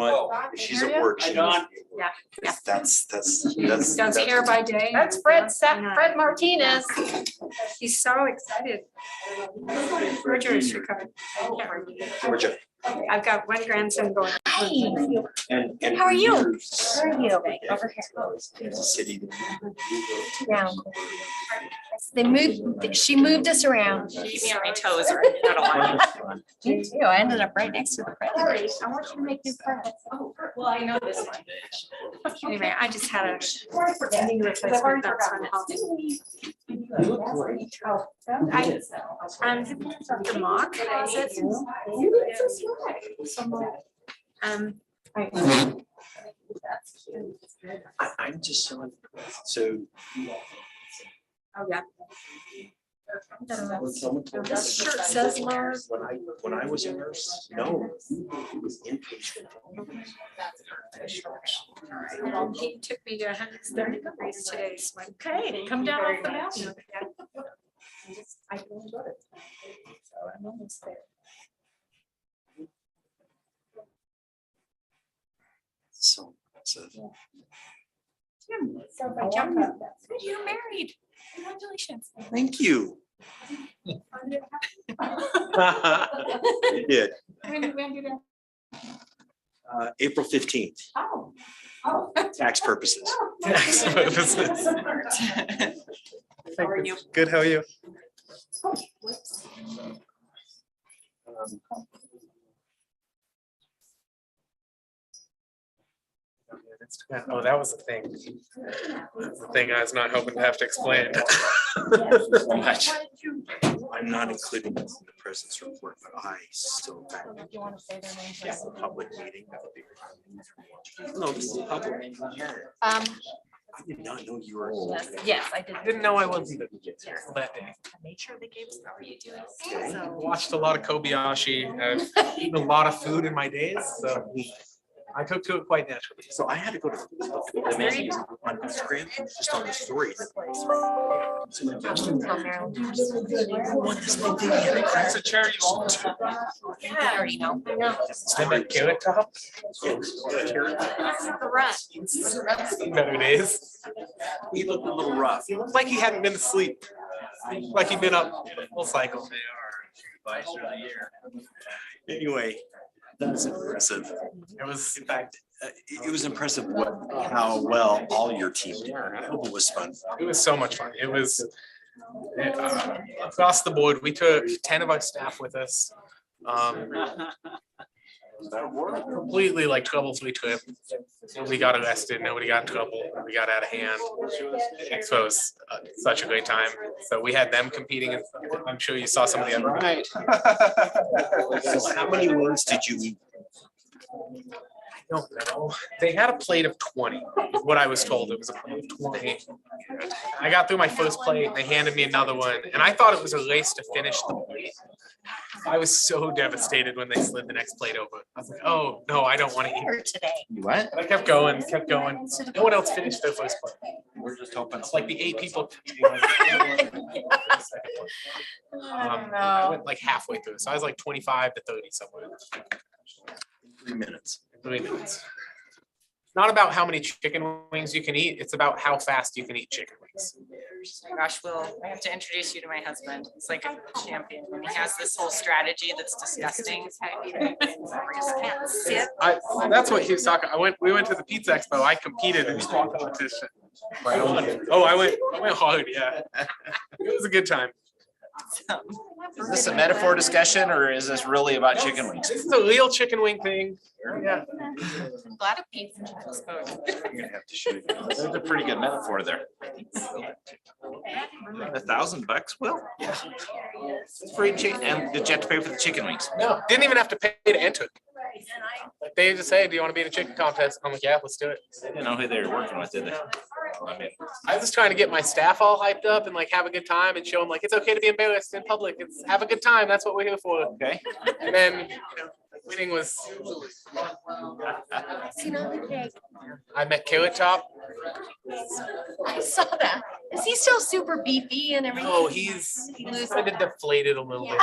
what? If she's at work. She knows. Yeah. Yeah. That's Does hair by day. That's Fred Martinez. He's so excited. Roger is recovered. Georgia. I've got one grandson going. Hey, And how are you? years, Where are you? Over here. the city. Down. They moved, she moved us around. Keep me on my toes or I don't want to. Me too. I ended up right next to the friend. I want you to make new friends. Oh, well, I know this one. Anyway, I just had a knee replacement. That's on I'm the mock. I'm just so. Oh, yeah. This shirt says Lars. When I was a nurse, no, it was inpatient. He took me to 130 degrees today. So I'm Okay, come down off the mountain. I'm almost there. So. You're married. Congratulations. Thank you. I did. When did it? April 15th, Oh. tax purposes. Tax purposes. How are you? Good, how are you? Oh, that was the thing. That's the thing I was not hoping to have to explain. Much. I'm not including this in the president's report, but I still. You want to say their name? Yeah, public meeting. No, this is public. Um, I did not know you were. yes, I did. Didn't know I wasn't that day. I made sure they gave us. How are you doing? Okay. So, Watched a lot of Kobayashi. I've eaten a lot of food in my days, so I took to it quite naturally. So I had to go to the menu on Instagram, just on the story. That's a charity. yeah, I already know. I know. Cinnamon carrot top. The rest. Better days. He looked a little rough. Like he hadn't been asleep. Like he'd been up full cycle. Anyway, that's impressive. It was, In fact, it was impressive how well all your team did. I hope it was fun. it was so much fun. It was across the board. We took 10 of our staff with us. Completely like trouble-free trip. Nobody got arrested. Nobody got in trouble. We got out of hand. Expo was such a great time. So we had them competing, and I'm sure you saw some of the other. Right. So how many words did you eat? I don't know. They had a plate of 20, is what I was told. It was a plate of 20. I got through my first plate, and they handed me another one, and I thought it was a race to finish the plate. I was so devastated when they slid the next plate over. I was like, oh, no, I don't want to eat. Here today. You what? But I kept going, kept going. No one else finished their first plate. We're just hoping. It's like the 8 people. I went like halfway through, so I was like 25 to 30 somewhere. 3 minutes. 3 minutes. Not about how many chicken wings you can eat, it's about how fast you can eat chicken wings. Oh my gosh, Will, I have to introduce you to my husband. He's like a champion. And he has this whole strategy that's disgusting. I just can't sit. That's what he was talking. We went to the pizza expo. I competed in small competition. I won. Oh, I went hard, yeah. It was a good time. Is this a metaphor discussion or is this really about chicken wings? This is a real chicken wing thing. Yeah. I'm glad a pizza expo. You're gonna have to shoot it. That's a pretty good metaphor there. $1,000, Will? Yeah. It's free chicken. And did you have to pay for the chicken wings? No, didn't even have to pay to enter. Like they just say, do you want to be in a chicken contest? I'm like, yeah, let's do it. They didn't know who they were working with, did they? I mean, I was just trying to get my staff all hyped up and like have a good time and show them like it's okay to be embarrassed in public. It's have a good time. That's what we're here for. okay. And then winning was I met Carrot Top. I saw that. Is he still super beefy and everything? Oh, he's kind of deflated a little bit.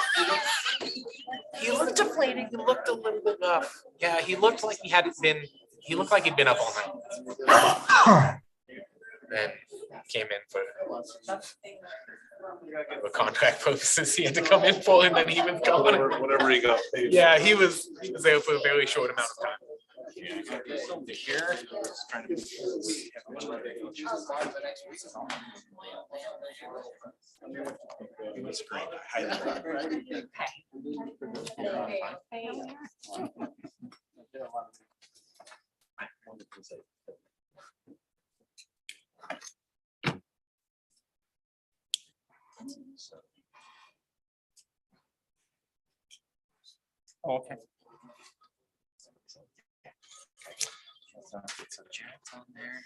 He looked deflated. He looked a little bit rough. Yeah, he looked like he hadn't been. He looked like he'd been up all night. Then came in for contract purposes. He had to come in for, and then he was gone. Whatever he got paid. Yeah, he was there for a very short amount of time. Here, trying to. It was great. I highly recommend Okay. So Jared's on there.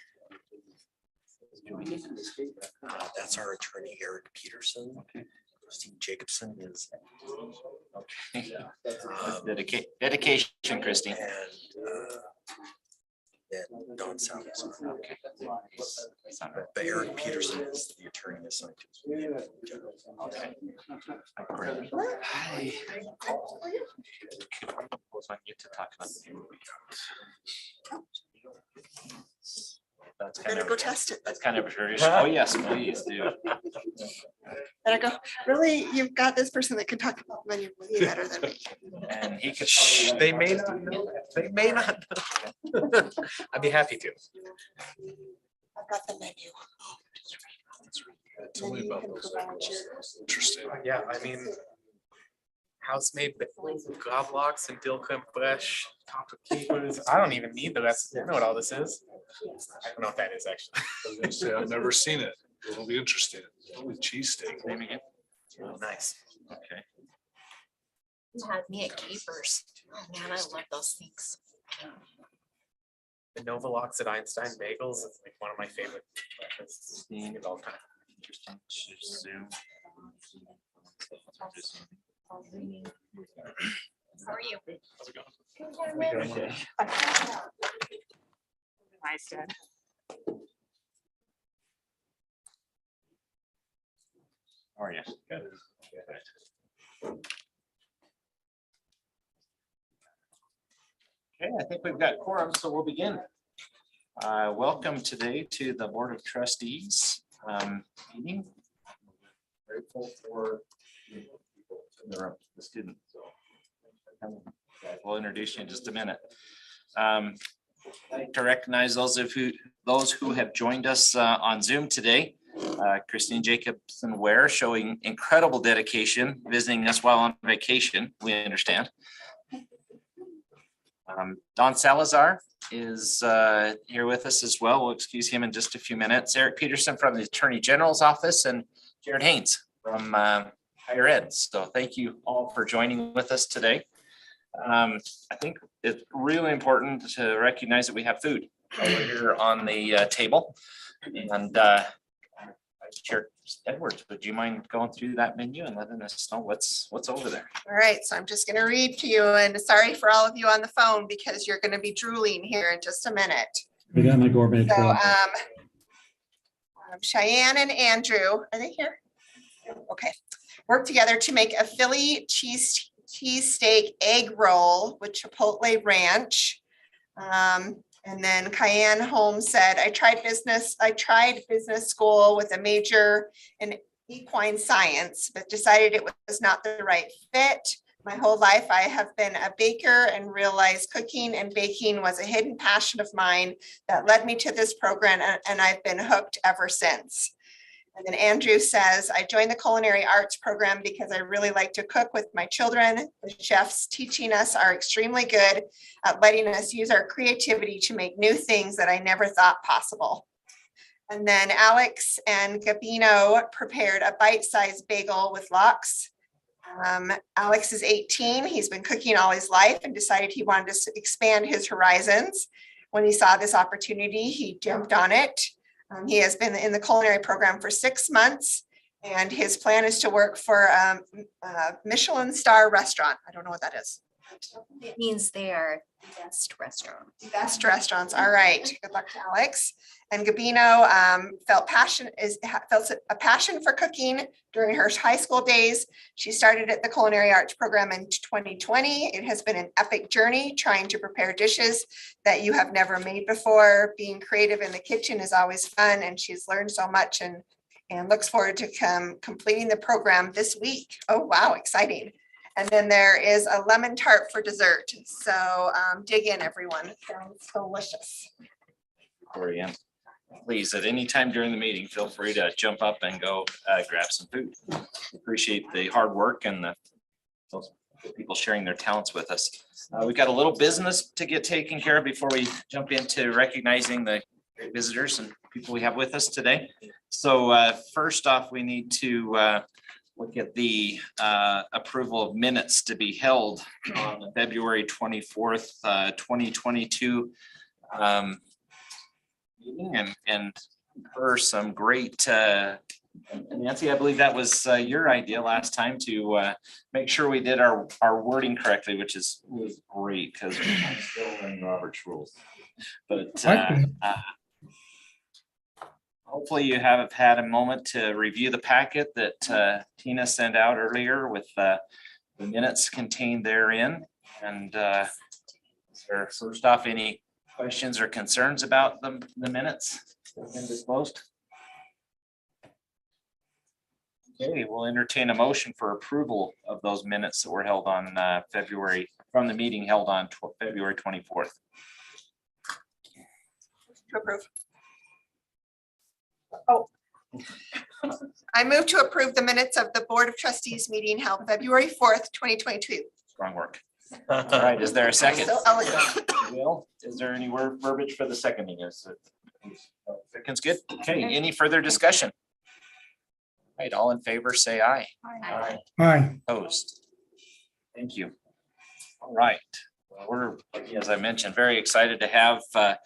That's our attorney, Eric Peterson. Steve Jacobson is. Dedication, Christine. And then Don Salazar. But Eric Peterson is the attorney assigned to us. Okay. Hi. Was on you to talk about. That's kind Better of, go test it. that's kind of a tradition. Oh, yes, please do. Better go. Really, you've got this person that can talk about money way better than me. And he could. They may not know. They may not know. I'd be happy to. I've got the menu. Tell me about those items. Interesting. Yeah, I mean, house-made gravlax and dill creme fraiche, topped with capers. I don't even need the rest. I know what all this is. I don't know what that is actually. I was gonna say, I've never seen it. It'll be interesting. Holy cheesesteak. Name again? Oh, nice. Okay. You had me at Capers. Oh man, I love those things. The Novalox at Einstein bagels is like one of my favorite breakfasts of all time. Interesting. Zoom. How are you? Okay. Nice, Dad. How are you? Good. Okay, I think we've got quorum, so we'll begin. Welcome today to the Board of Trustees meeting. Grateful for the students. We'll introduce you in just a minute. I'd like to recognize those who have joined us on Zoom today. Christine Jacobson Ware showing incredible dedication, visiting us while on vacation, we understand. Don Salazar is here with us as well. We'll excuse him in just a few minutes. Eric Peterson from the Attorney General's office and Jared Haynes from Higher Ed. So thank you all for joining with us today. I think it's really important to recognize that we have food over here on the table. And Chair Edwards, would you mind going through that menu and letting us know what's over there? All right, so I'm just going to read to you, and sorry for all of you on the phone because you're going to be drooling here in just a minute. We got my gourmet. So Cheyenne and Andrew, are they here? Okay, work together to make a Philly cheesesteak egg roll with Chipotle ranch. And then Cayenne Holmes said, I tried business school with a major in equine science, but decided it was not the right fit. My whole life, I have been a baker and realized cooking and baking was a hidden passion of mine that led me to this program, and I've been hooked ever since. And then Andrew says, I joined the culinary arts program because I really like to cook with my children. The chefs teaching us are extremely good at letting us use our creativity to make new things that I never thought possible. And then Alex and Gabino prepared a bite-sized bagel with lox. Alex is 18. He's been cooking all his life and decided he wanted to expand his horizons. When he saw this opportunity, he jumped on it. He has been in the culinary program for 6 months, and his plan is to work for a Michelin star restaurant. I don't know what that is. It means they are the best restaurant. Best restaurants. All right. Good luck to Alex. And Gabino felt a passion for cooking during her high school days. She started at the Culinary Arts program in 2020. It has been an epic journey trying to prepare dishes that you have never made before. Being creative in the kitchen is always fun, and she's learned so much and looks forward to completing the program this week. Oh, wow, exciting. And then there is a lemon tart for dessert. So dig in, everyone. Sounds delicious. Gloria, please, at any time during the meeting, feel free to jump up and go grab some food. Appreciate the hard work and those people sharing their talents with us. We've got a little business to get taken care of before we jump into recognizing the great visitors and people we have with us today. So first off, we need to look at the approval of minutes to be held on the February 24th, 2022 meeting, and for some great Nancy, I believe that was your idea last time to make sure we did our wording correctly, which was great because we're still in Robert's rules. But hopefully you have had a moment to review the packet that Tina sent out earlier with the minutes contained therein. And is there, first off, any questions or concerns about the minutes that have been disclosed? Okay, we'll entertain a motion for approval of those minutes that were held on from the meeting held on February 24th. To approve. Oh. I move to approve the minutes of the Board of Trustees meeting held February 4th, 2022. Strong work. All right, is there a second? So elegant. Will, is there any verbiage for the seconding? Second's good. Okay, any further discussion? All right, all in favor, say aye. Aye. Aye. Opposed? Thank you. All right, well, we're, as I mentioned, very excited to have a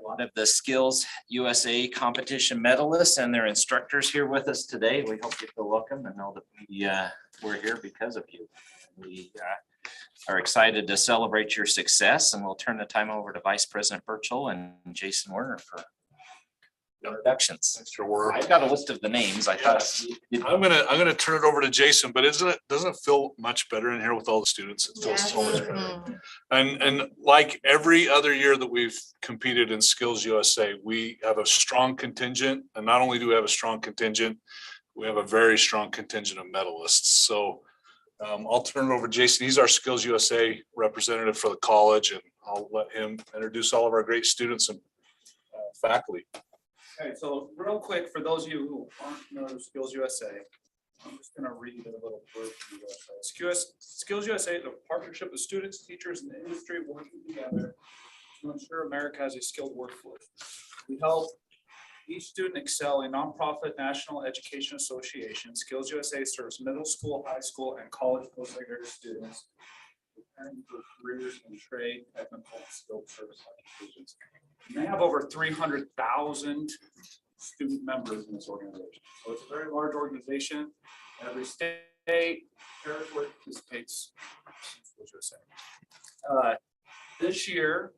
lot of the Skillsusa competition medalists and their instructors here with us today. We hope you feel welcome and know that we're here because of you. We are excited to celebrate your success, and we'll turn the time over to Vice President Burchell and Jason Werner for introductions. I've got a list of the names. I thought I'm gonna turn it over to Jason, but doesn't it feel much better in here with all the students? It feels so much better. And like every other year that we've competed in Skillsusa, we have a strong contingent, and not only do we have a strong contingent, we have a very strong contingent of medalists. So I'll turn it over to Jason. He's our Skillsusa representative for the college, and I'll let him introduce all of our great students and faculty. Okay, so real quick, for those of you who aren't familiar with Skillsusa, I'm just going to read a little blurb from the website. Skillsusa is a partnership with students, teachers, and the industry working together to ensure America has a skilled workforce. We help each student excel in nonprofit National Education Association. Skillsusa serves middle school, high school, and college postgraduate students preparing for careers in trade, technical, and skilled service occupations. They have over 300,000 student members in this organization. So it's a very large organization. Every state, territory participates. This year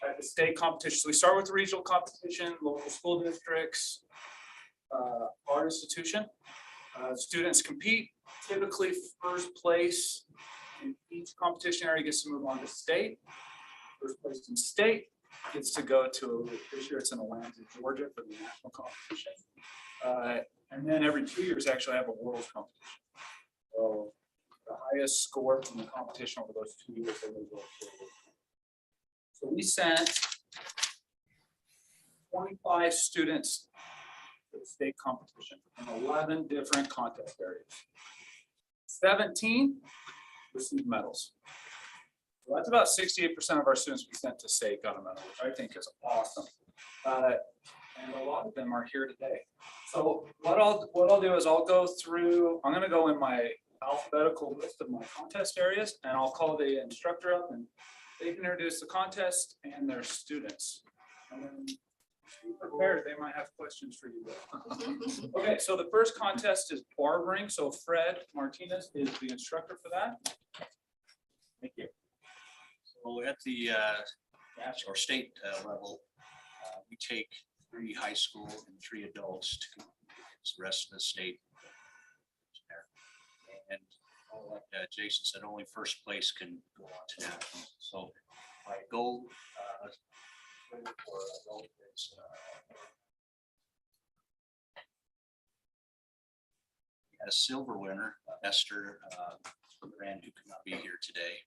at the state competition, so we start with the regional competition, local school districts, our institution. Students compete, typically first place in each competition area gets to move on to state. First place in state gets to go to, this year it's in Atlanta, Georgia for the national competition. And then every 2 years, actually have a world competition. So the highest score from the competition over those 2 years. So we sent 25 students to the state competition in 11 different contest areas. 17 received medals. So that's about 68% of our students we sent to state got a medal, which I think is awesome. And a lot of them are here today. So what I'll do is I'll go through, I'm going to go in my alphabetical list of my contest areas, and I'll call the instructor up and they can introduce the contest and their students. And then be prepared, they might have questions for you. Okay, so the first contest is barbering. So Fred Martinez is the instructor for that. Thank you. So at the national or state level, we take 3 high school and 3 adults to compete against the rest of the state. And like Jason said, only first place can go on to national. So my goal for adult is we had a silver winner, Esther Brand, who could not be here today.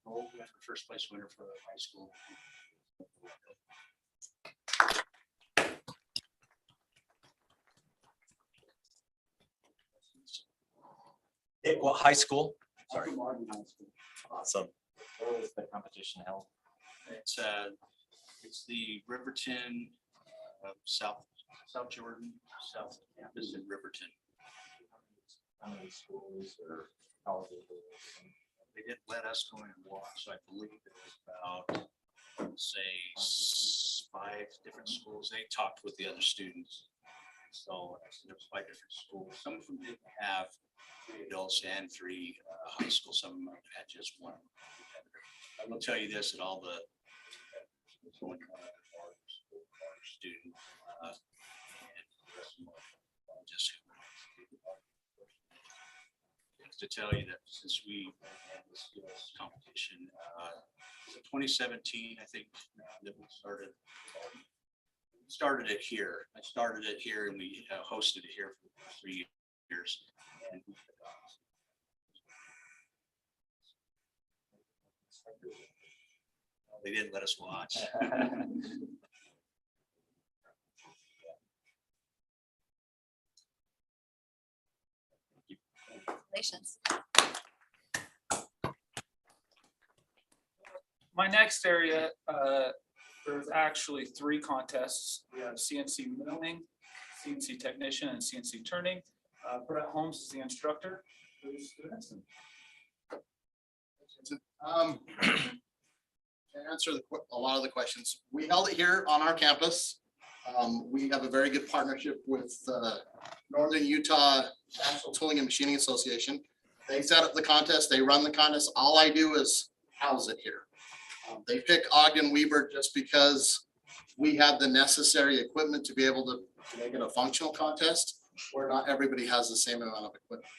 Gold winner, first place winner for high school. What high school? Sorry. Awesome. Where was the competition held? It's the Riverton, South Jordan, South Campus in Riverton. How many schools or colleges? They didn't let us go in and watch, so I believe it was about, say, 5 different schools. They talked with the other students. So there was 5 different schools. Some of them didn't have 3 adults and 3 high school. Some of them had just 1. I will tell you this, that all the students and just to tell you that since we had this competition, 2017, I think that we started it here. I started it here and we hosted it here for 3 years. And they didn't let us watch. Congratulations. My next area, there's actually 3 contests. We have CNC milling, CNC technician, and CNC turning. Brett Holmes is the instructor. To answer a lot of the questions, we held it here on our campus. We have a very good partnership with Northern Utah National Tooling and Machining Association. They set up the contest, they run the contest. All I do is house it here. They pick Ogden-Weber just because we have the necessary equipment to be able to make it a functional contest, where not everybody has the same amount of equipment.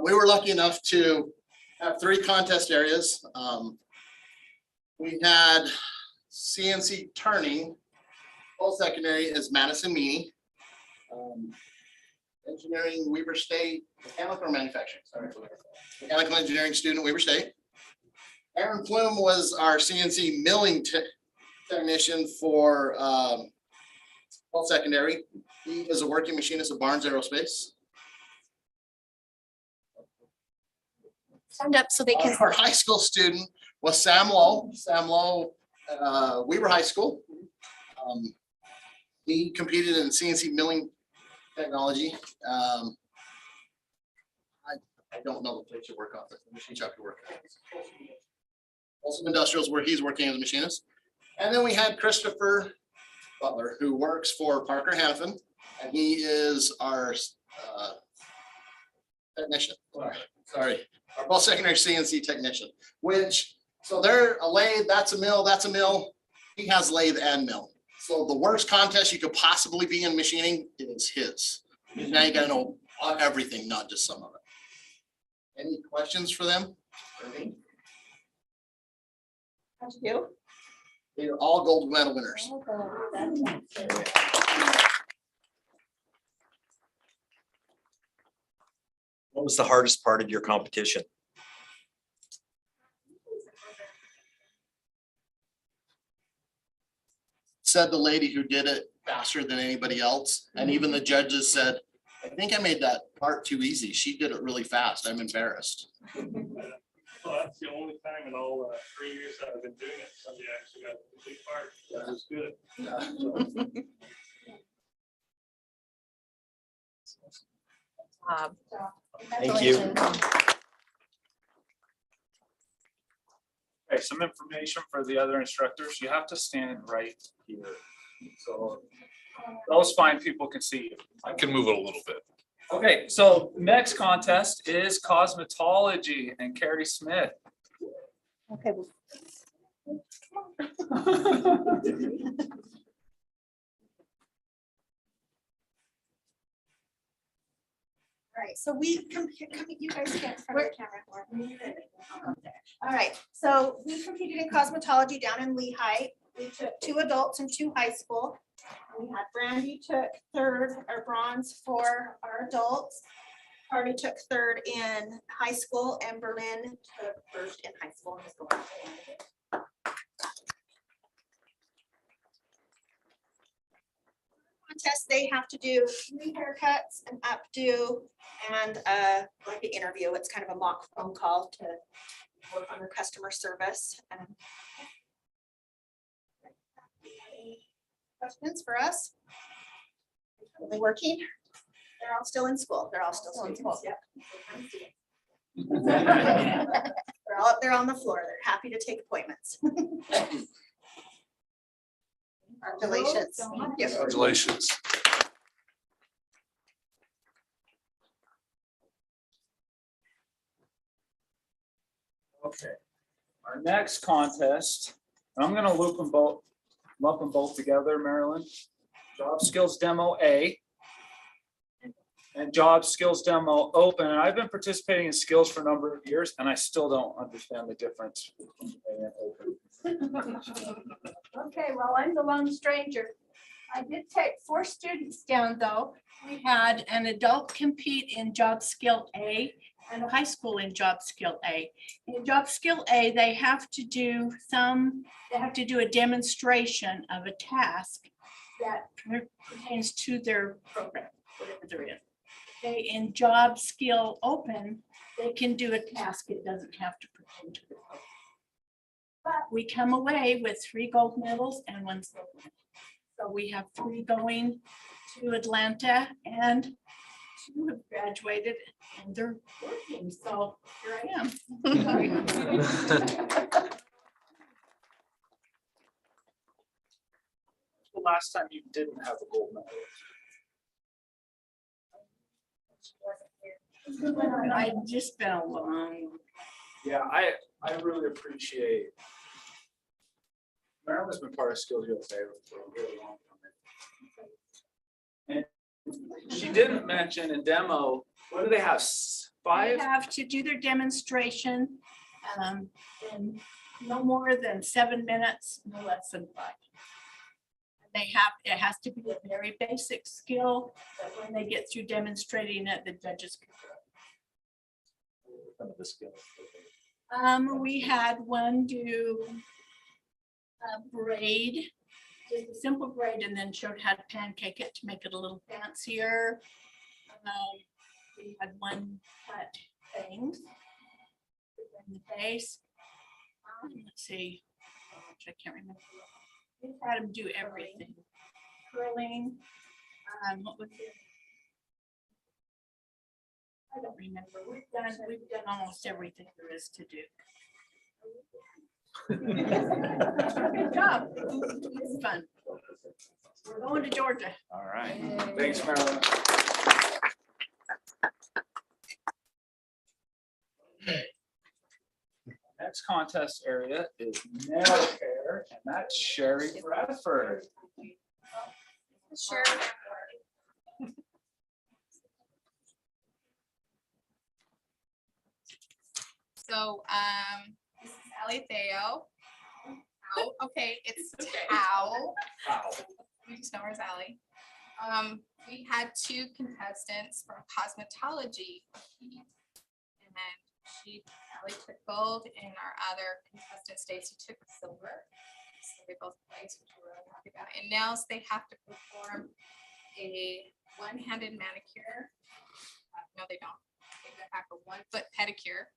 We were lucky enough to have 3 contest areas. We had CNC turning. Post-secondary is Madison Meany. Engineering, Weber State, mechanical or manufacturing, sorry. Mechanical engineering student, Weber State. Aaron Plume was our CNC milling technician for post-secondary. He is a working machinist at Barnes Aerospace. Stand up so they can. Our high school student was Sam Lowe. Sam Lowe, Weber High School. He competed in CNC milling technology. I don't know the place you work on, the machine shop you work at. Also industrials where he's working as a machinist. And then we had Christopher Butler, who works for Parker Hannafin, and he is our technician. Sorry, our post-secondary CNC technician, which, so they're a lathe, that's a mill, that's a mill. He has lathe and mill. So the worst contest you could possibly be in machining is his. Because now you gotta know everything, not just some of it. Any questions for them? How'd you do? They're all gold medal winners. What was the hardest part of your competition? Said the lady who did it faster than anybody else. And even the judges said, I think I made that part too easy. She did it really fast. I'm embarrassed. Well, that's the only time in all 3 years that I've been doing it, somebody actually got a complete part. That was good. Thank you. Okay, some information for the other instructors. You have to stand right here. So those fine people can see you. I can move it a little bit. Okay, so next contest is cosmetology, and Carrie Smith Okay. Well, All right, so we you guys can't front of the camera. All right, so we competed in cosmetology down in Lehigh. We took 2 adults and 2 high school. We had Brandy took 3rd or bronze for our adults. Hardy took 3rd in high school and Berlin took 1st in high school. Contest, they have to do 3 haircuts, an updo, and like an interview. It's kind of a mock phone call to work on their customer service. Questions for us? Are they working? They're all still in school. They're all still in school. Yep. They're all up there on the floor. They're happy to take appointments. Congratulations. Congratulations. Okay, our next contest, and I'm gonna lump them both together, Marilyn. Job skills demo A and job skills demo open. And I've been participating in skills for a number of years, and I still don't understand the difference between A and open. okay, well, I'm the lone stranger. I did take 4 students down though. We had an adult compete in job skill A and a high school in job skill A. In job skill A, they have to do a demonstration of a task that pertains to their program, whatever they're in. Okay, in job skill open, they can do a task. It doesn't have to pertain to the program. But we come away with 3 gold medals and 1 silver medal. So we have 3 going to Atlanta and 2 have graduated and they're working. So here I am. The last time you didn't have a gold medal. I just been a long. Yeah, I really appreciate. Marilyn's been part of Skills USA for a really long time. And she didn't mention in demo, what do they have? They 5? have to do their demonstration in no more than 7 minutes, no less than 5. It has to be a very basic skill that when they get through demonstrating it, the judges can. Some of the skills. We had one do a braid, just a simple braid, and then showed how to pancake it to make it a little fancier. We had one cut things in the face. Let's see, I can't remember. We had them do everything. Curling. What was it? I don't remember. We've done almost everything there is to do. Good job. It's fun. We're going to Georgia. All right. Thanks, Marilyn. Next contest area is nail care, and that's Sherry Bradford. Sure. So, this is Allie Theo. Ow, okay, it's Tao. We just know her as Allie. We had 2 contestants from cosmetology. And then Allie took gold, and our other contestant, Stacy, took silver. So they both placed, which we're really happy about. In nails, they have to perform a one-handed manicure. No, they don't. They have a 1-foot pedicure.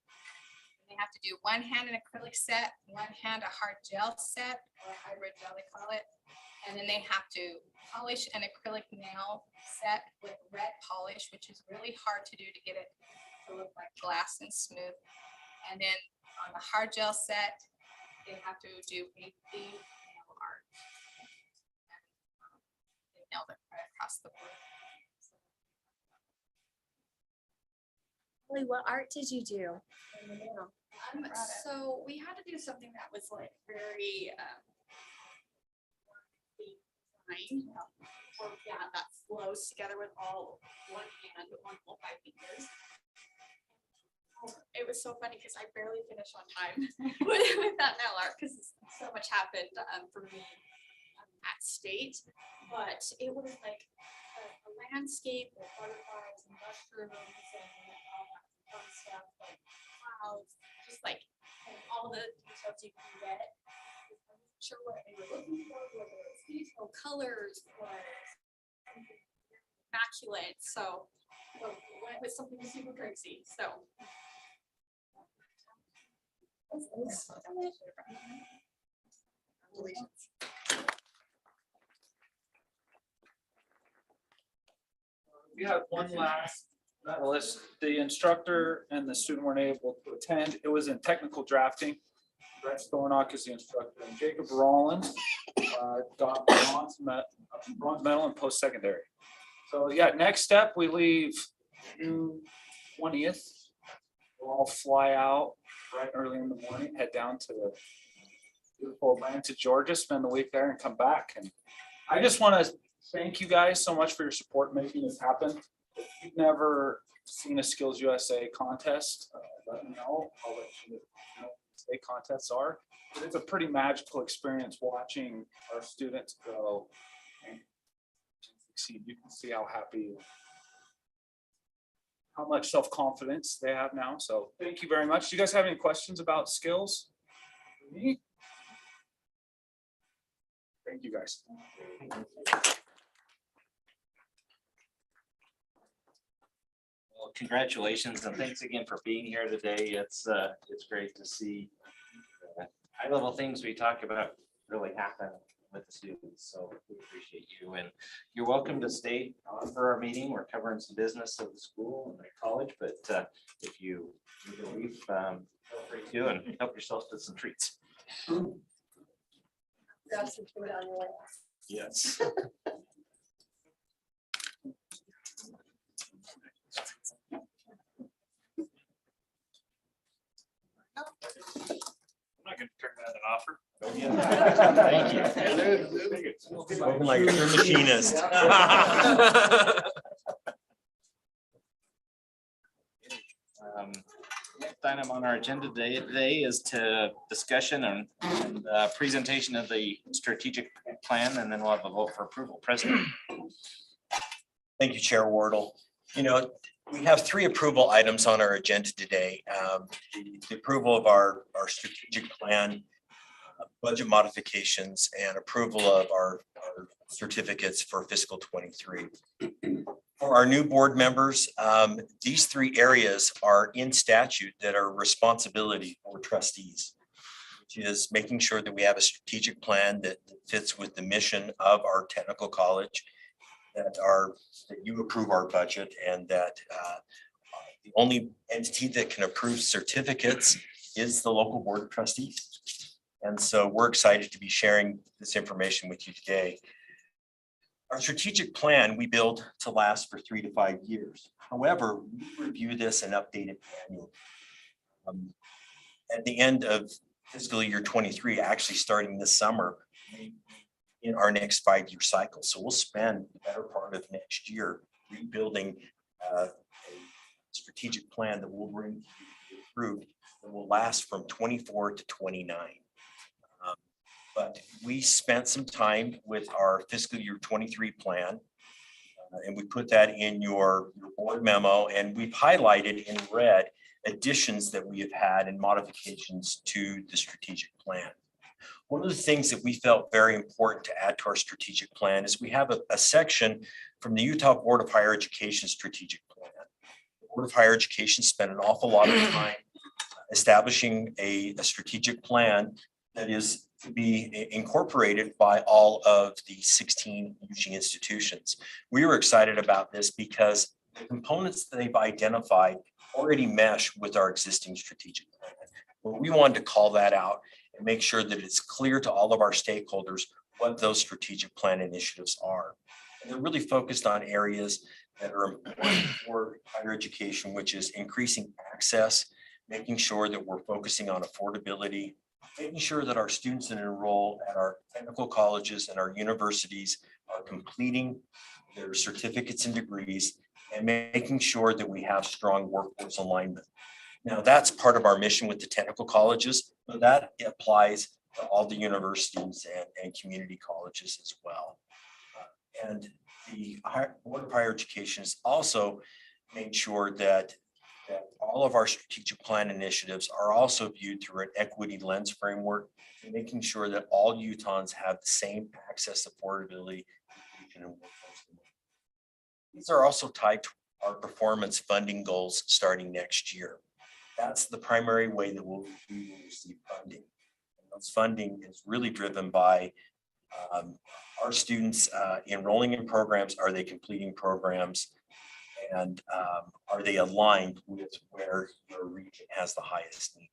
They have to do 1 hand an acrylic set, 1 hand a hard gel set, or hybrid gel they call it. And then they have to polish an acrylic nail set with red polish, which is really hard to do to get it to look like glass and smooth. And then on the hard gel set, they have to do a big nail art. They nailed it right across the board. Holly, what art did you do? So we had to do something that was like very design, or yeah, that flows together with all one hand, all 5 fingers. It was so funny because I barely finished on time with that nail art because so much happened for me at state, but it was like a landscape with butterflies and mushrooms and all that fun stuff, like clouds, just like all the details you can get. I wasn't sure what they were looking for, whether it's detail, colors, or immaculate. So we went with something super crazy. So. We have one last medalist. The instructor and the student weren't able to attend. It was in technical drafting. Brett Thornock is the instructor, and Jacob Rollins got bronze medal in post-secondary. So yeah, next step, we leave June 20th. We'll all fly out right early in the morning, head down to beautiful Atlanta, Georgia, spend the week there and come back. And I just want to thank you guys so much for your support making this happen. If you've never seen a Skills USA contest, let me know. I'll let you know what state contests are. But it's a pretty magical experience watching our students go and succeed. You can see how happy, how much self-confidence they have now. So thank you very much. Do you guys have any questions about skills? Me? Thank you guys. Well, congratulations and thanks again for being here today. It's great to see high level things we talk about really happen with the students. So we appreciate you, and you're welcome to stay on for our meeting. We're covering some business of the school and the college, but if you need to leave, feel free to, and help yourself to some treats. Grab some food on your way. Yes. I'm not gonna turn that an offer. Thank you. Spoken like a true machinist. Next item on our agenda today is to discussion and presentation of the strategic plan, and then we'll have a vote for approval. President. Thank you, Chair Wardle. You know, we have 3 approval items on our agenda today. The approval of our strategic plan, budget modifications, and approval of our certificates for fiscal 23. For our new board members, these 3 areas are in statute that are responsibility for trustees, which is making sure that we have a strategic plan that fits with the mission of our technical college, that you approve our budget, and that the only entity that can approve certificates is the local board of trustees. And so we're excited to be sharing this information with you today. Our strategic plan we build to last for 3 to 5 years. However, we review this and update it annually. At the end of fiscal year 23, actually starting this summer, in our next 5-year cycle. So we'll spend the better part of next year rebuilding a strategic plan that will bring approved that will last from 24 to 29. But we spent some time with our fiscal year 23 plan, and we put that in your board memo, and we've highlighted in red additions that we have had and modifications to the strategic plan. One of the things that we felt very important to add to our strategic plan is we have a section from the Utah Board of Higher Education strategic plan. The Board of Higher Education spent an awful lot of time establishing a strategic plan that is to be incorporated by all of the 16 teaching institutions. We were excited about this because the components that they've identified already mesh with our existing strategic plan. But we wanted to call that out and make sure that it's clear to all of our stakeholders what those strategic plan initiatives are. They're really focused on areas that are important for higher education, which is increasing access, making sure that we're focusing on affordability, making sure that our students that enroll at our technical colleges and our universities are completing their certificates and degrees, and making sure that we have strong workforce alignment. Now, that's part of our mission with the technical colleges, but that applies to all the universities and community colleges as well. And the Board of Higher Education has also made sure that all of our strategic plan initiatives are also viewed through an equity lens framework, and making sure that all Utahns have the same access, affordability, and workforce. These are also tied to our performance funding goals starting next year. That's the primary way that we will receive funding. And those funding is really driven by our students enrolling in programs. Are they completing programs? And are they aligned with where your region has the highest needs?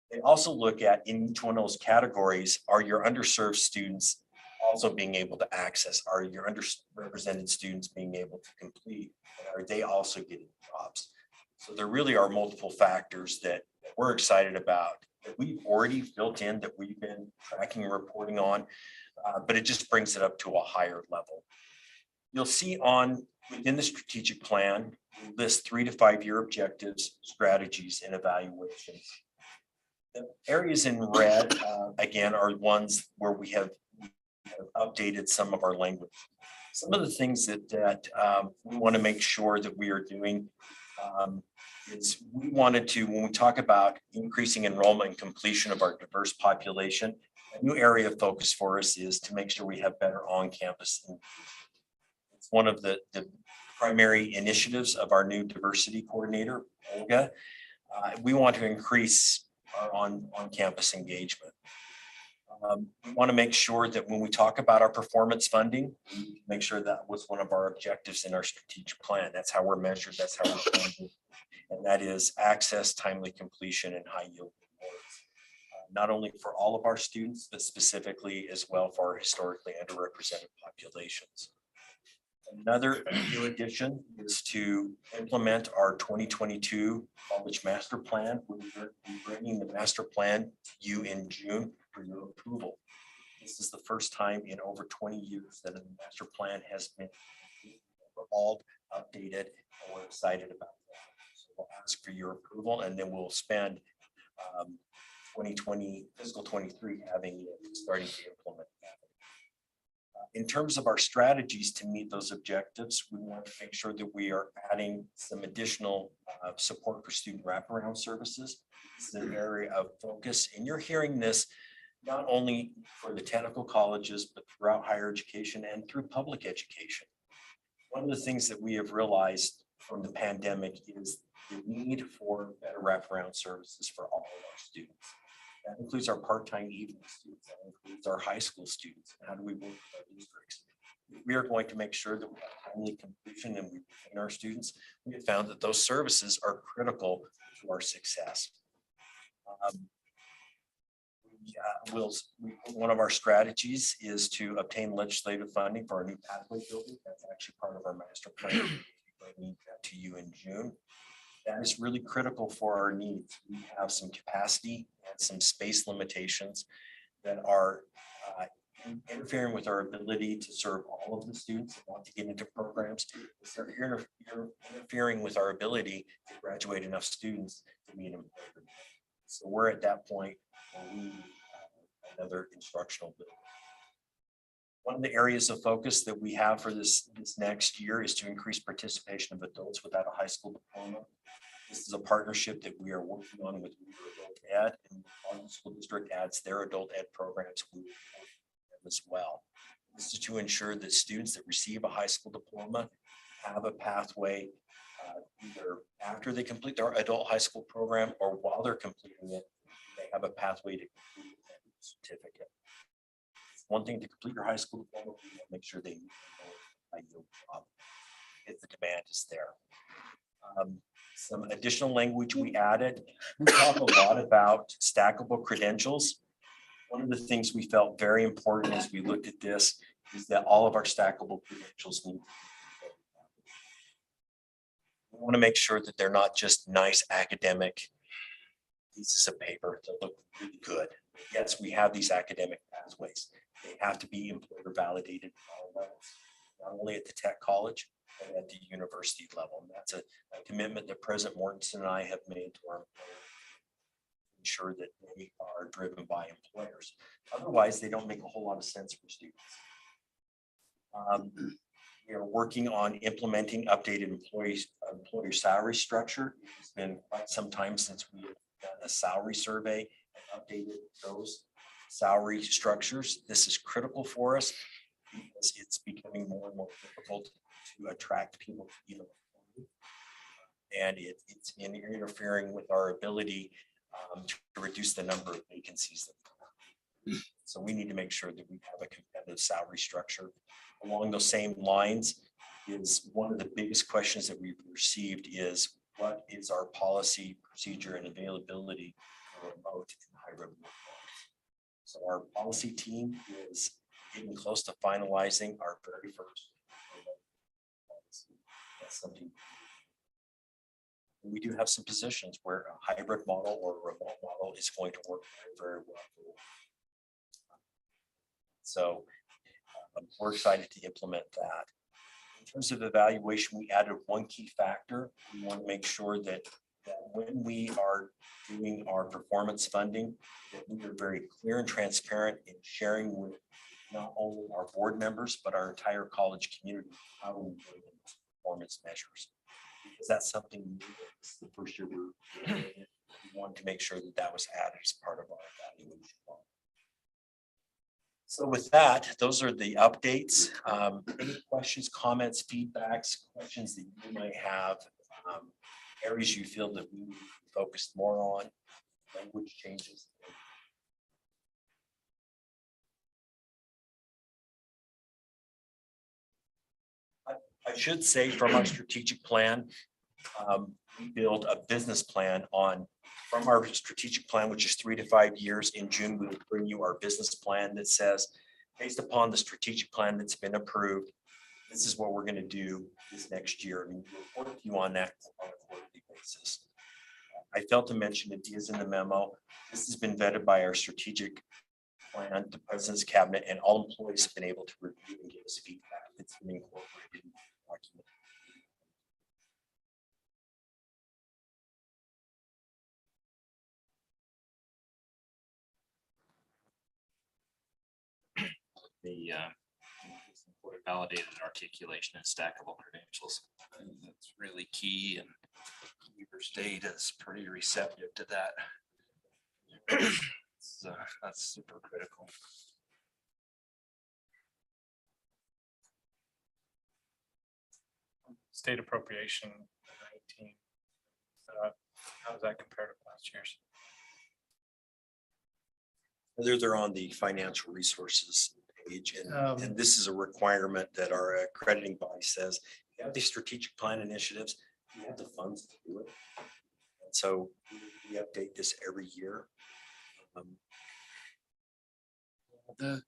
They also look at, in each one of those categories, are your underserved students also being able to access? Are your underrepresented students being able to complete? And are they also getting jobs? So there really are multiple factors that we're excited about, that we've already built in, that we've been tracking and reporting on, but it just brings it up to a higher level. You'll see within the strategic plan, we list 3 to 5 year objectives, strategies, and evaluations. The areas in red, again, are ones where we have updated some of our language. Some of the things that we want to make sure that we are doing is we wanted to, when we talk about increasing enrollment and completion of our diverse population, a new area of focus for us is to make sure we have better on-campus inclusion. It's one of the primary initiatives of our new diversity coordinator, Olga. We want to increase our on-campus engagement. We want to make sure that when we talk about our performance funding, we make sure that was one of our objectives in our strategic plan. That's how we're measured. That's how we're funded. And that is access, timely completion, and high yield rewards. Not only for all of our students, but specifically as well for our historically underrepresented populations. Another new addition is to implement our 2022 college master plan. We're bringing the master plan to you in June for your approval. This is the first time in over 20 years that a master plan has been overhauled, updated, and we're excited about that. So we'll ask for your approval, and then we'll spend 2020 fiscal 23 starting to implement that. In terms of our strategies to meet those objectives, we want to make sure that we are adding some additional support for student wraparound services. This is an area of focus, and you're hearing this not only for the technical colleges, but throughout higher education and through public education. One of the things that we have realized from the pandemic is the need for better wraparound services for all of our students. That includes our part-time evening students, that includes our high school students. How do we work with our districts? We are going to make sure that we have timely completion and we retain our students. We have found that those services are critical to our success. One of our strategies is to obtain legislative funding for our new pathway building. That's actually part of our master plan. We're bringing that to you in June. That is really critical for our needs. We have some capacity and some space limitations that are interfering with our ability to serve all of the students that want to get into programs. They're interfering with our ability to graduate enough students to meet them. So we're at that point where we need another instructional building. One of the areas of focus that we have for this next year is to increase participation of adults without a high school diploma. This is a partnership that we are working on with Adult Ed, and our school district adds their adult ed programs as well. This is to ensure that students that receive a high school diploma have a pathway either after they complete their adult high school program or while they're completing it, they have a pathway to complete a certificate. It's one thing to complete your high school diploma, make sure they if the demand is there. Some additional language we added. We talk a lot about stackable credentials. One of the things we felt very important as we looked at this is that all of our stackable credentials need. We want to make sure that they're not just nice academic pieces of paper that look really good. Yes, we have these academic pathways. They have to be employer validated at all levels, not only at the tech college, but at the university level. And that's a commitment that President Mortensen and I have made to our employers. Ensure that they are driven by employers. Otherwise, they don't make a whole lot of sense for students. We are working on implementing updated employer salary structure. It's been quite some time since we have done a salary survey and updated those salary structures. This is critical for us because it's becoming more and more difficult to attract people to university. And it's interfering with our ability to reduce the number of vacancies. So we need to make sure that we have a competitive salary structure. Along those same lines is one of the biggest questions that we've received is what is our policy, procedure, and availability for remote and hybrid work? So our policy team is getting close to finalizing our very first remote policy. That's something. We do have some positions where a hybrid model or a remote model is going to work very, very well. So we're excited to implement that. In terms of evaluation, we added one key factor. We want to make sure that when we are doing our performance funding, that we are very clear and transparent in sharing with not only our board members, but our entire college community, how we do performance measures. Because that's something new. It's the first year we wanted to make sure that that was added as part of our evaluation. So with that, those are the updates. Any questions, comments, feedbacks, questions that you might have, areas you feel that we need to focus more on, language changes. I should say from our strategic plan, we build a business plan from our strategic plan, which is 3 to 5 years. In June, we will bring you our business plan that says, based upon the strategic plan that's been approved, this is what we're going to do this next year. And we'll report to you on that on a quarterly basis. I failed to mention it is in the memo. This has been vetted by our strategic plan, the president's cabinet, and all employees have been able to review and give us feedback. It's been incorporated in the document. The validated articulation and stackable credentials. That's really key, and Weber State is pretty receptive to that. So that's super critical. State appropriation 19. How does that compare to past years? They're on the financial resources page, and this is a requirement that our accrediting body says, you have these strategic plan initiatives, you have the funds to do it. And so we update this every year. The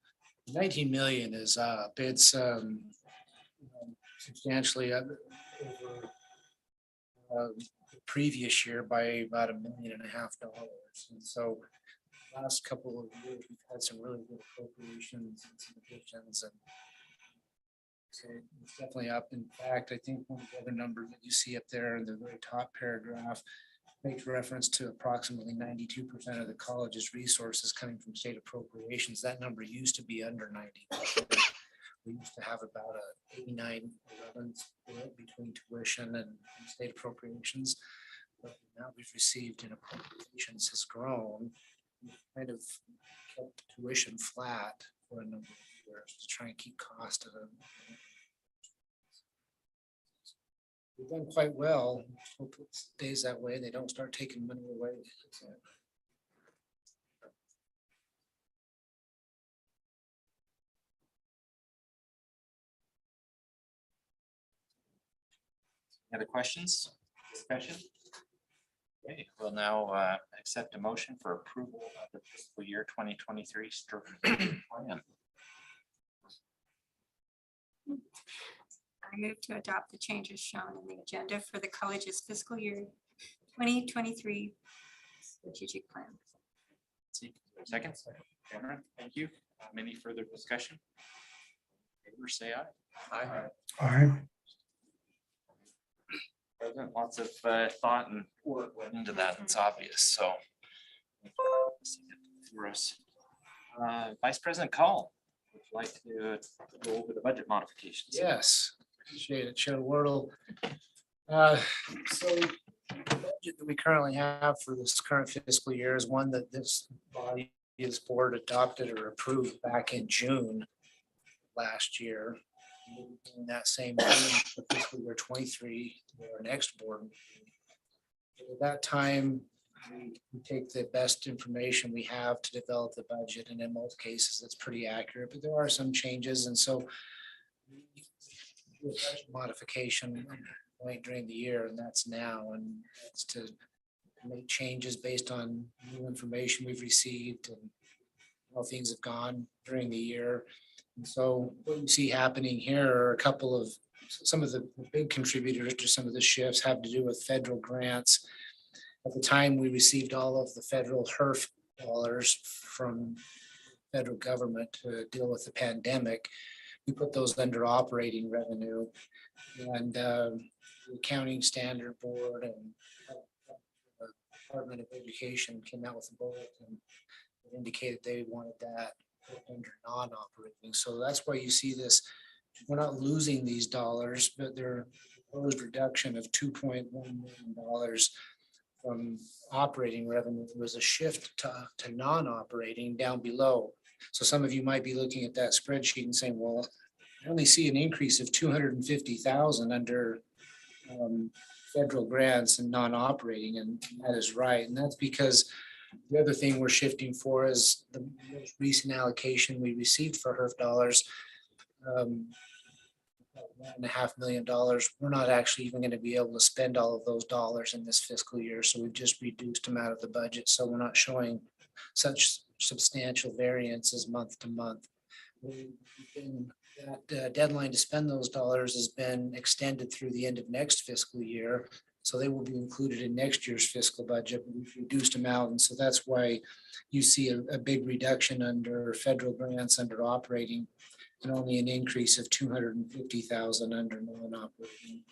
19 million is up. It's substantially up over the previous year by about $1.5 million. And so last couple of years, we've had some really good appropriations and some additions, and so it's definitely up. In fact, I think one of the other numbers that you see up there in the very top paragraph makes reference to approximately 92% of the college's resources coming from state appropriations. That number used to be under 90%. We used to have about a 89-11 split between tuition and state appropriations. But now we've received in appropriations has grown. We've kind of kept tuition flat for a number of years to try and keep cost of it. We've done quite well. Hope it stays that way. They don't start taking money away. So. Any other questions? Discussion? Okay, we'll now accept a motion for approval of the fiscal year 2023 strategic plan. I move to adopt the changes shown in the agenda for the college's fiscal year 2023 strategic plan. Second. Cameron, thank you. Any further discussion? Favor say aye. Aye. Aye. President, lots of thought and work went into that. It's obvious, so. For us. Vice President Call, would you like to go over the budget modifications? Yes, appreciate it, Chair Wardle. So the budget that we currently have for this current fiscal year is one that this body, this board adopted or approved back in June last year. In that same June, for fiscal year 23, our next board meeting. At that time, we take the best information we have to develop the budget, and in most cases, it's pretty accurate, but there are some changes, and so modification point during the year, and that's now, and it's to make changes based on new information we've received and how things have gone during the year. And so what you see happening here are a couple of, some of the big contributors to some of the shifts have to do with federal grants. At the time, we received all of the federal HERF dollars from federal government to deal with the pandemic. We put those under operating revenue, and the Accounting Standard Board and the Department of Education came out with a bulletin that indicated they wanted that under non-operating. So that's why you see this. We're not losing these dollars, but they're proposed reduction of $2.1 million from operating revenue. There was a shift to non-operating down below. So some of you might be looking at that spreadsheet and saying, well, I only see an increase of 250,000 under federal grants and non-operating, and that is right. And that's because the other thing we're shifting for is the most recent allocation we received for HERF dollars, $1.5 million. We're not actually even going to be able to spend all of those dollars in this fiscal year. So we've just reduced them out of the budget. So we're not showing such substantial variances month to month. That deadline to spend those dollars has been extended through the end of next fiscal year. So they will be included in next year's fiscal budget. We've reduced them out. And so that's why you see a big reduction under federal grants under operating, and only an increase of 250,000 under non-operating.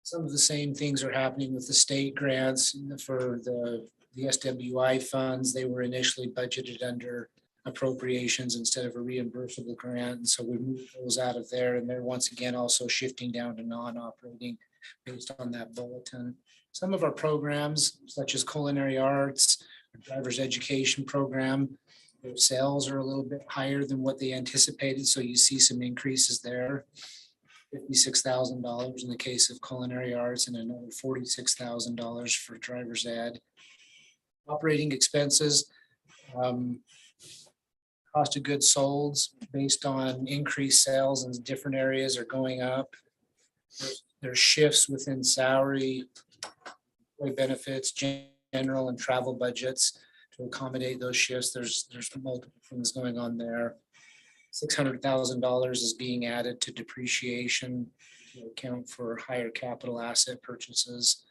Some of the same things are happening with the state grants for the SWI funds. They were initially budgeted under appropriations instead of a reimbursable grant. And so we moved those out of there, and they're once again also shifting down to non-operating based on that bulletin. Some of our programs, such as culinary arts, driver's education program, their sales are a little bit higher than what they anticipated. So you see some increases there. $56,000 in the case of culinary arts and another $46,000 for driver's ed. Operating expenses, cost of goods sold based on increased sales in different areas are going up. There's shifts within salary, employee benefits, general and travel budgets to accommodate those shifts. There's multiple things going on there. $600,000 is being added to depreciation to account for higher capital asset purchases.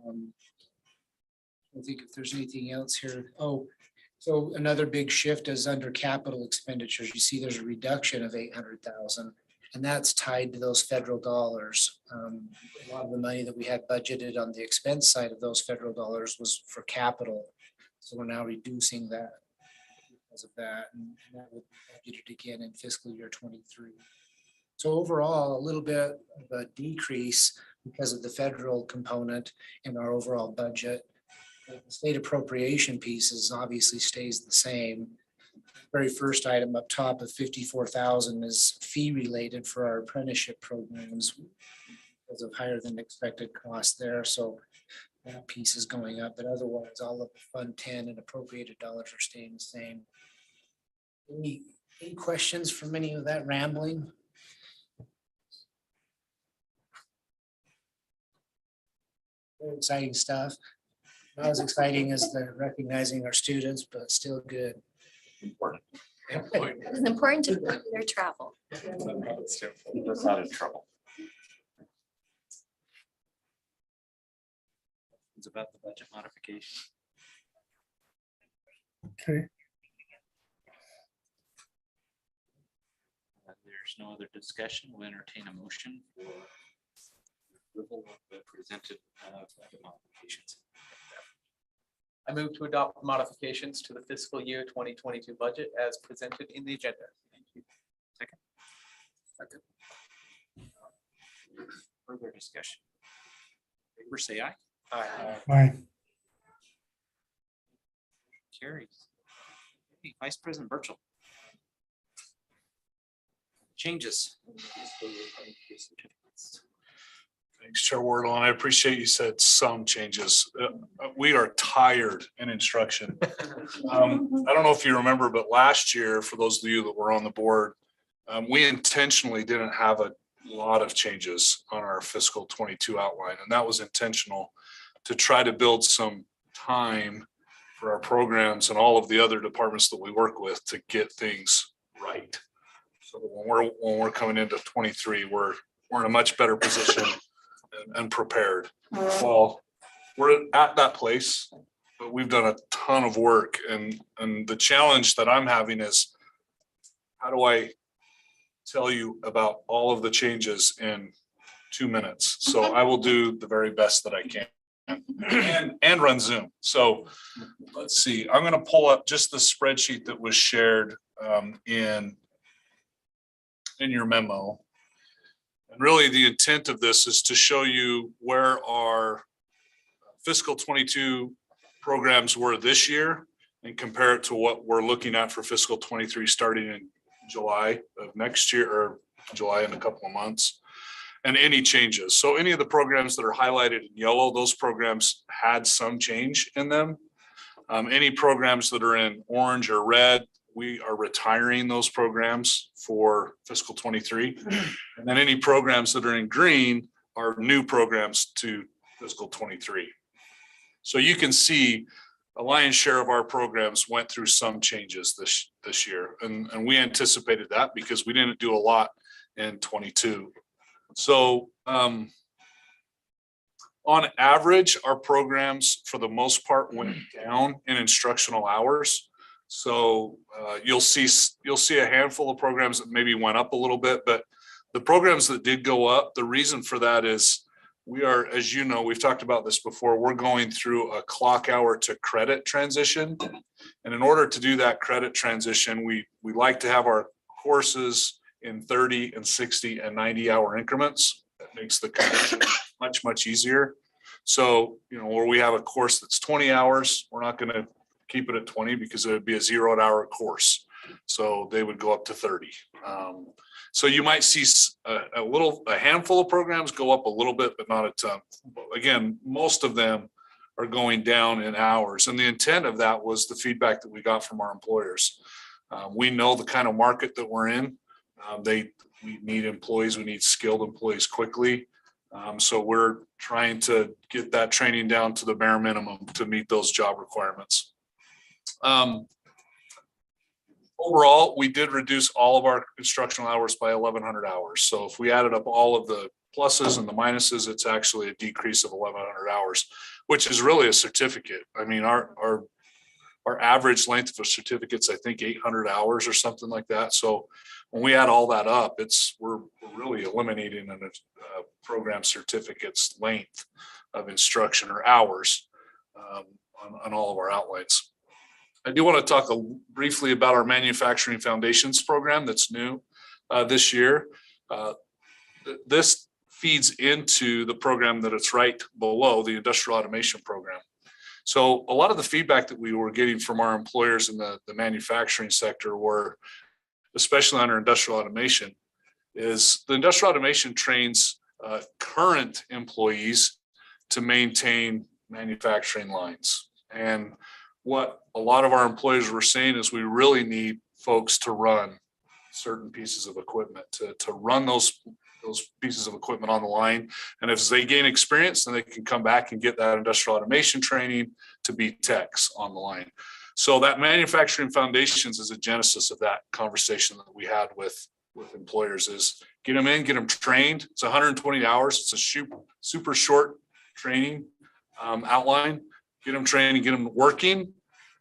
I think if there's anything else here. Oh, so another big shift is under capital expenditures. You see there's a reduction of 800,000, and that's tied to those federal dollars. A lot of the money that we had budgeted on the expense side of those federal dollars was for capital. So we're now reducing that because of that, and that will be budgeted again in fiscal year 23. So overall, a little bit of a decrease because of the federal component in our overall budget. The state appropriation pieces obviously stays the same. Very first item up top of 54,000 is fee related for our apprenticeship programs because of higher than expected costs there. So that piece is going up, but otherwise all of the Fund 10 and appropriated dollars are staying the same. Any questions from any of that rambling? Very exciting stuff. Not as exciting as the recognizing our students, but still good. Important. It's important to book their travel. Keep us out of trouble. It's about the budget modification. Okay. There's no other discussion. We'll entertain a motion for approval of the presented budget modifications. I move to adopt modifications to the fiscal year 2022 budget as presented in the agenda. Second. Further discussion. Favor say aye. Aye. Carries. Okay, Vice President Burchell. Changes. Thanks, Chair Wardle, and I appreciate you said some changes. We are tired in instruction. I don't know if you remember, but last year, for those of you that were on the board, we intentionally didn't have a lot of changes on our fiscal 22 outline, and that was intentional to try to build some time for our programs and all of the other departments that we work with to get things right. So that when we're coming into 23, we're in a much better position and prepared. Well, we're at that place, but we've done a ton of work, and the challenge that I'm having is, how do I tell you about all of the changes in 2 minutes? So I will do the very best that I can and run Zoom. So let's see, I'm gonna pull up just the spreadsheet that was shared in your memo. And really the intent of this is to show you where our fiscal 22 programs were this year and compare it to what we're looking at for fiscal 23 starting in July of next year, or July in a couple of months, and any changes. So any of the programs that are highlighted in yellow, those programs had some change in them. Any programs that are in orange or red, we are retiring those programs for fiscal 23. And then any programs that are in green are new programs to fiscal 23. So you can see a lion's share of our programs went through some changes this year. And we anticipated that because we didn't do a lot in 22. So on average, our programs for the most part went down in instructional hours. So you'll see a handful of programs that maybe went up a little bit, but the programs that did go up, the reason for that is we are, as you know, we've talked about this before, we're going through a clock hour to credit transition. And in order to do that credit transition, we like to have our courses in 30 and 60 and 90 hour increments. That makes the connection much easier. So, you know, where we have a course that's 20 hours, we're not going to keep it at 20 because it would be a 0 hour course. So they would go up to 30. So you might see a handful of programs go up a little bit, but not a ton. Again, most of them are going down in hours. And the intent of that was the feedback that we got from our employers. We know the kind of market that we're in. We need employees, we need skilled employees quickly. So we're trying to get that training down to the bare minimum to meet those job requirements. Overall, we did reduce all of our instructional hours by 1,100 hours. So if we added up all of the pluses and the minuses, it's actually a decrease of 1,100 hours, which is really a certificate. I mean, our average length of a certificate's, I think, 800 hours or something like that. So when we add all that up, we're really eliminating a program certificate's length of instruction or hours on all of our outlines. I do want to talk briefly about our manufacturing foundations program that's new this year. This feeds into the program that it's right below, the industrial automation program. So a lot of the feedback that we were getting from our employers in the manufacturing sector were, especially under industrial automation, is the industrial automation trains current employees to maintain manufacturing lines. And what a lot of our employers were saying is we really need folks to run certain pieces of equipment, to run those pieces of equipment on the line. And if they gain experience, then they can come back and get that industrial automation training to be techs on the line. So that manufacturing foundations is a genesis of that conversation that we had with employers is get them in, get them trained. It's 120 hours. It's a super short training outline. Get them trained and get them working.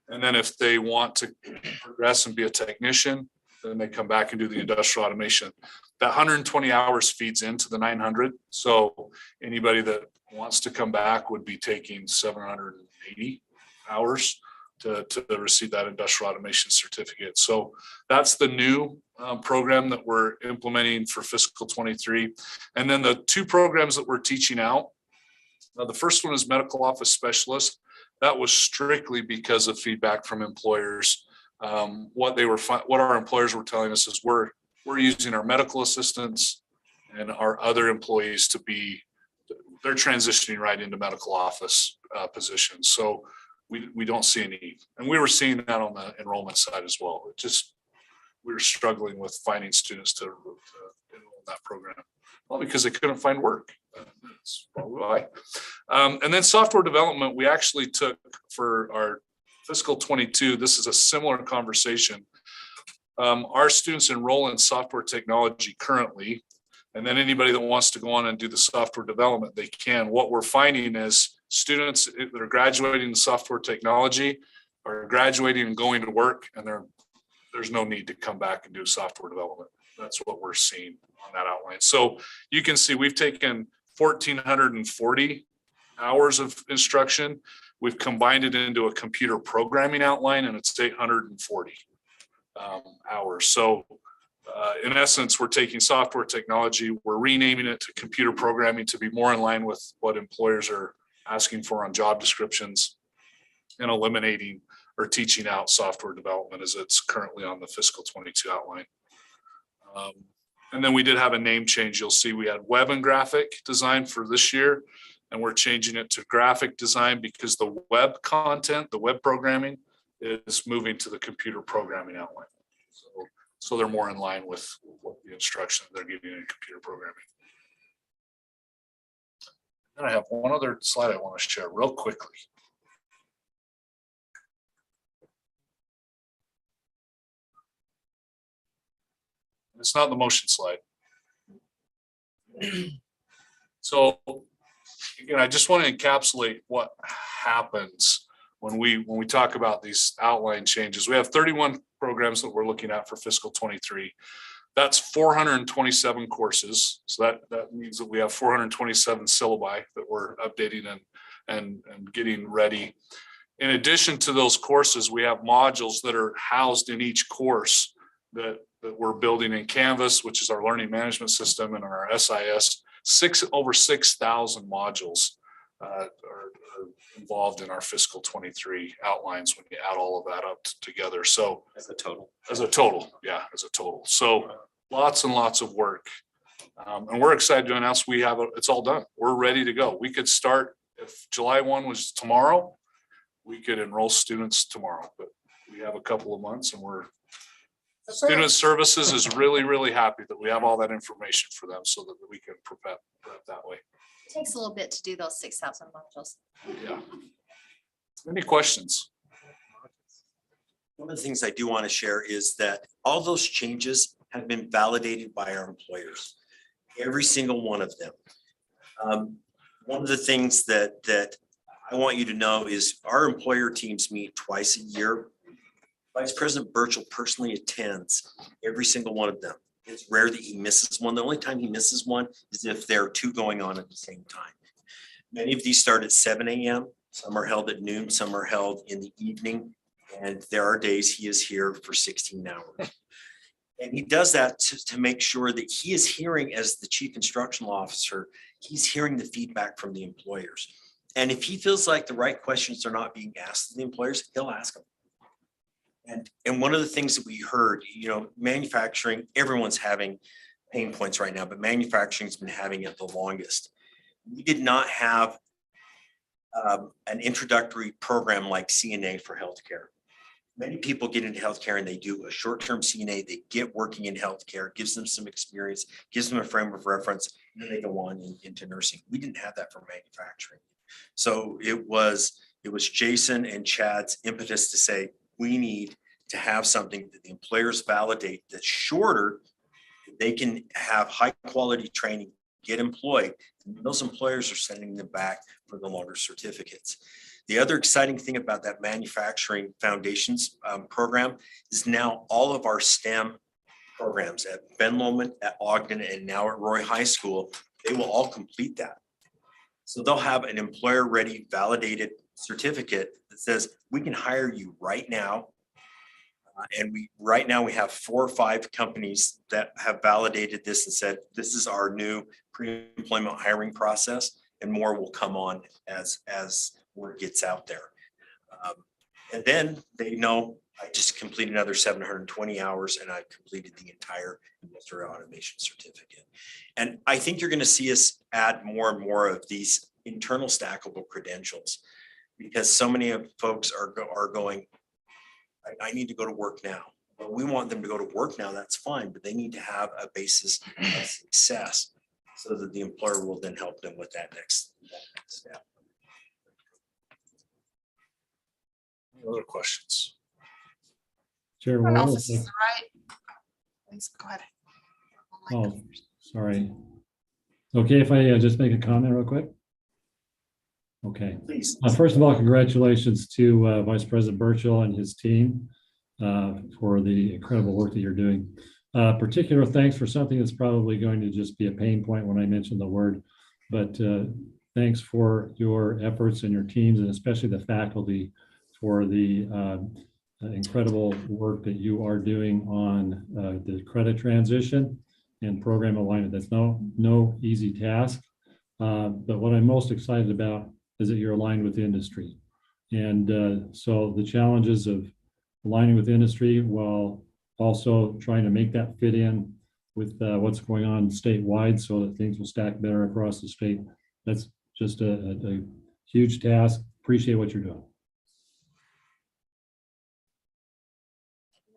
And then if they want to progress and be a technician, then they come back and do the industrial automation. That 120 hours feeds into the 900. So anybody that wants to come back would be taking 780 hours to receive that industrial automation certificate. So that's the new program that we're implementing for fiscal 23. And then the two programs that we're teaching out, the first one is medical office specialist. That was strictly because of feedback from employers. What our employers were telling us is we're using our medical assistants and our other employees they're transitioning right into medical office positions. So we don't see a need. And we were seeing that on the enrollment side as well. We were struggling with finding students to enroll in that program. Well, because they couldn't find work. That's probably why. And then software development, we actually took for our fiscal 22, this is a similar conversation. Our students enroll in software technology currently, and then anybody that wants to go on and do the software development, they can. What we're finding is students that are graduating in software technology are graduating and going to work, and there's no need to come back and do software development. That's what we're seeing on that outline. So you can see we've taken 1,440 hours of instruction. We've combined it into a computer programming outline, and it's 840 hours. So in essence, we're taking software technology, we're renaming it to computer programming to be more in line with what employers are asking for on job descriptions, and eliminating or teaching out software development as it's currently on the fiscal 22 outline. And then we did have a name change. You'll see we had web and graphic design for this year, and we're changing it to graphic design because the web content, the web programming is moving to the computer programming outline. So they're more in line with what the instruction they're giving in computer programming. Then I have one other slide I want to share real quickly. It's not the motion slide. So again, I just want to encapsulate what happens when we talk about these outline changes. We have 31 programs that we're looking at for fiscal 23. That's 427 courses. So that means that we have 427 syllabi that we're updating and getting ready. In addition to those courses, we have modules that are housed in each course that we're building in Canvas, which is our learning management system, and our SIS. Over 6,000 modules are involved in our fiscal 23 outlines when you add all of that up together. So as a total, yeah, as a total. So lots and lots of work. And we're excited to announce it's all done. We're ready to go. We could start, if July 1 was tomorrow, we could enroll students tomorrow, but we have a couple of months, and Student Services is really, really happy that we have all that information for them so that we can prep that way. It takes a little bit to do those 6,000 modules. Yeah. Any questions? One of the things I do want to share is that all those changes have been validated by our employers, every single one of them. One of the things that I want you to know is our employer teams meet twice a year. Vice President Burchell personally attends every single one of them. It's rare that he misses one. The only time he misses one is if there are two going on at the same time. Many of these start at 7 a.m. Some are held at noon, some are held in the evening. And there are days he is here for 16 hours. And he does that to make sure that he is hearing, as the chief instructional officer, he's hearing the feedback from the employers. And if he feels like the right questions are not being asked of the employers, he'll ask them. And one of the things that we heard, manufacturing, everyone's having pain points right now, but manufacturing's been having it the longest. We did not have an introductory program like CNA for healthcare. Many people get into healthcare and they do a short-term CNA, they get working in healthcare, gives them some experience, gives them a frame of reference, and then they go on into nursing. We didn't have that for manufacturing. So it was Jason and Chad's impetus to say, we need to have something that the employers validate that's shorter. They can have high quality training, get employed, and those employers are sending them back for the longer certificates. The other exciting thing about that manufacturing foundations program is now all of our STEM programs at Ben Lomond, at Ogden, and now at Roy High School, they will all complete that. So they'll have an employer-ready validated certificate that says, we can hire you right now. And right now we have 4 or 5 companies that have validated this and said, this is our new pre-employment hiring process, and more will come on as word gets out there. And then they know I just completed another 720 hours and I've completed the entire industrial automation certificate. And I think you're going to see us add more and more of these internal stackable credentials, because so many of folks are going, I need to go to work now. Well, we want them to go to work now, that's fine, but they need to have a basis of success so that the employer will then help them with that next step. Any other questions? Chair Everyone else Wall, is right. Please go ahead. oh, sorry. Okay, if I just make a comment real quick? Okay. Please. First of all, congratulations to Vice President Burchell and his team for the incredible work that you're doing. Particular thanks for something that's probably going to just be a pain point when I mention the word, but thanks for your efforts and your teams, and especially the faculty for the incredible work that you are doing on the credit transition and program alignment. That's no easy task, but what I'm most excited about is that you're aligned with the industry. And so the challenges of aligning with industry while also trying to make that fit in with what's going on statewide so that things will stack better across the state. That's just a huge task. Appreciate what you're doing.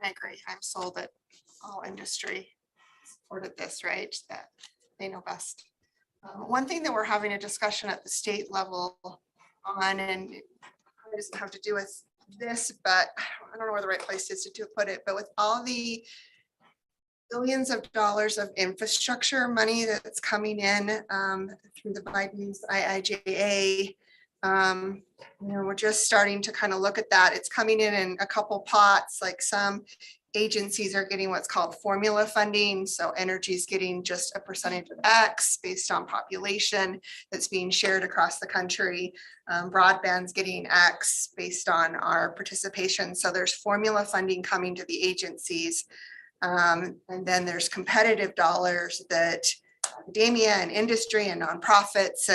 I agree. I'm sold that all industry supported this, right? That they know best. One thing that we're having a discussion at the state level on, and it doesn't have to do with this, but I don't know where the right place is to put it, but with all the billions of dollars of infrastructure money that's coming in through the Biden's IIJA, we're just starting to kind of look at that. It's coming in a couple pots, like some agencies are getting what's called formula funding. So energy is getting just a percentage of X based on population that's being shared across the country. Broadband's getting X based on our participation. So there's formula funding coming to the agencies. And then there's competitive dollars that academia and industry and nonprofits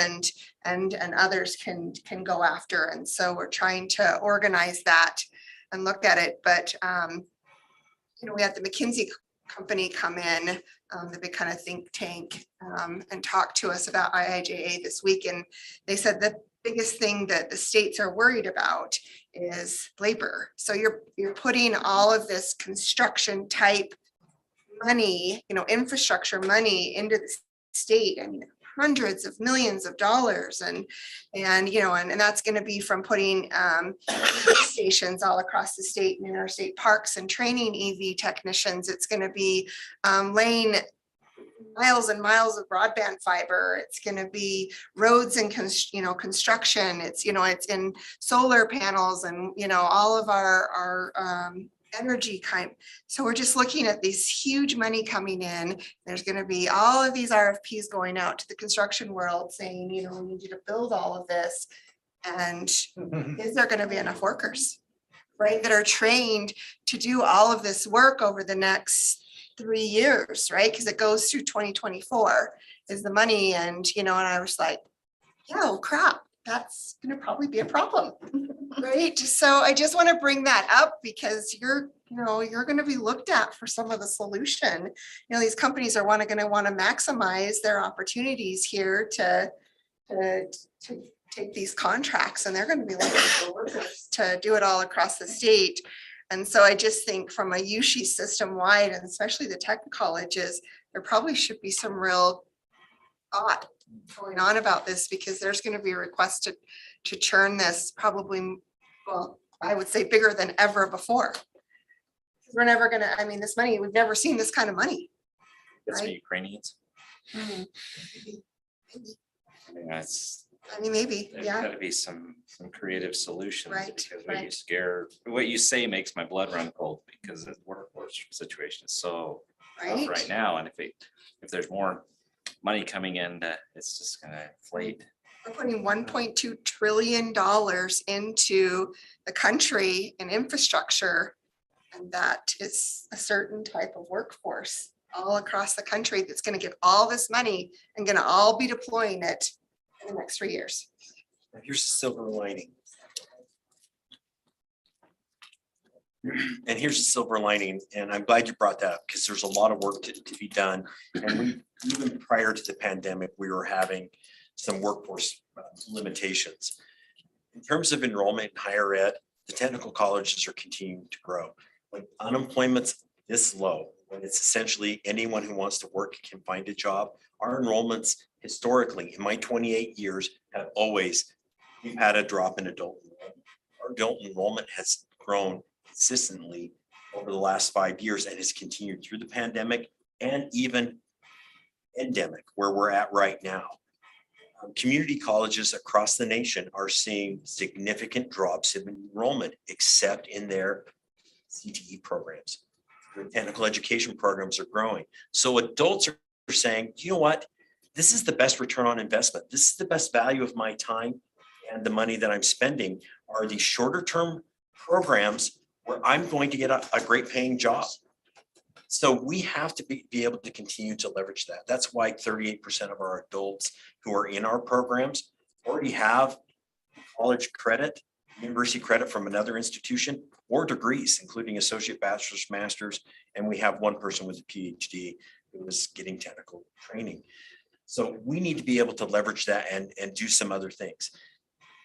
and others can go after. And so we're trying to organize that and look at it. But we had the McKinsey company come in, the big kind of think tank, and talk to us about IIJA this week. And they said the biggest thing that the states are worried about is labor. So you're putting all of this construction type money, infrastructure money into the state. I mean, hundreds of millions of dollars, and that's going to be from putting stations all across the state and in our state parks and training EV technicians. It's going to be laying miles and miles of broadband fiber. It's going to be roads and construction. It's in solar panels and all of our energy kind. So we're just looking at this huge money coming in. There's going to be all of these RFPs going out to the construction world saying, we need you to build all of this. And is there going to be enough workers, right, that are trained to do all of this work over the next 3 years, right? Because it goes through 2024 is the money. And, and I was like, oh crap, that's going to probably be a problem. Right. So I just want to bring that up because you're going to be looked at for some of the solution. These companies are going to want to maximize their opportunities here to take these contracts, and they're going to be looking for workers to do it all across the state. And so I just think from a USHE system wide, and especially the tech colleges, there probably should be some real thought going on about this, because there's going to be requested to churn this probably, well, I would say bigger than ever before. We're never gonna, I mean, this money, we've never seen this kind of money. It's Right. the Ukrainians. Mhm. I mean, that's, I mean, maybe, there's yeah, gotta be some creative solutions. Right, Because what you right. scare, what you say makes my blood run cold because the workforce situation is so tough right now. And if there's more money coming in, it's just gonna inflate. We're putting $1.2 trillion into the country and infrastructure. And that is a certain type of workforce all across the country that's gonna get all this money and gonna all be deploying it in the next 3 years. Here's the silver lining. And here's the silver lining, and I'm glad you brought that up because there's a lot of work to be done. And we, even prior to the pandemic, we were having some workforce limitations. In terms of enrollment in higher ed, the technical colleges are continuing to grow. When unemployment's this low, when it's essentially anyone who wants to work can find a job, our enrollments historically, in my 28 years, have always, we've had a drop in adult enrollment. Our adult enrollment has grown consistently over the last 5 years and has continued through the pandemic and even endemic, where we're at right now. Community colleges across the nation are seeing significant drops in enrollment, except in their CTE programs. Their technical education programs are growing. So adults are saying, you know what? This is the best return on investment. This is the best value of my time and the money that I'm spending are these shorter term programs where I'm going to get a great paying job. So we have to be able to continue to leverage that. That's why 38% of our adults who are in our programs already have college credit, university credit from another institution, or degrees, including associate, bachelor's, master's, and we have one person with a PhD who is getting technical training. So we need to be able to leverage that and do some other things.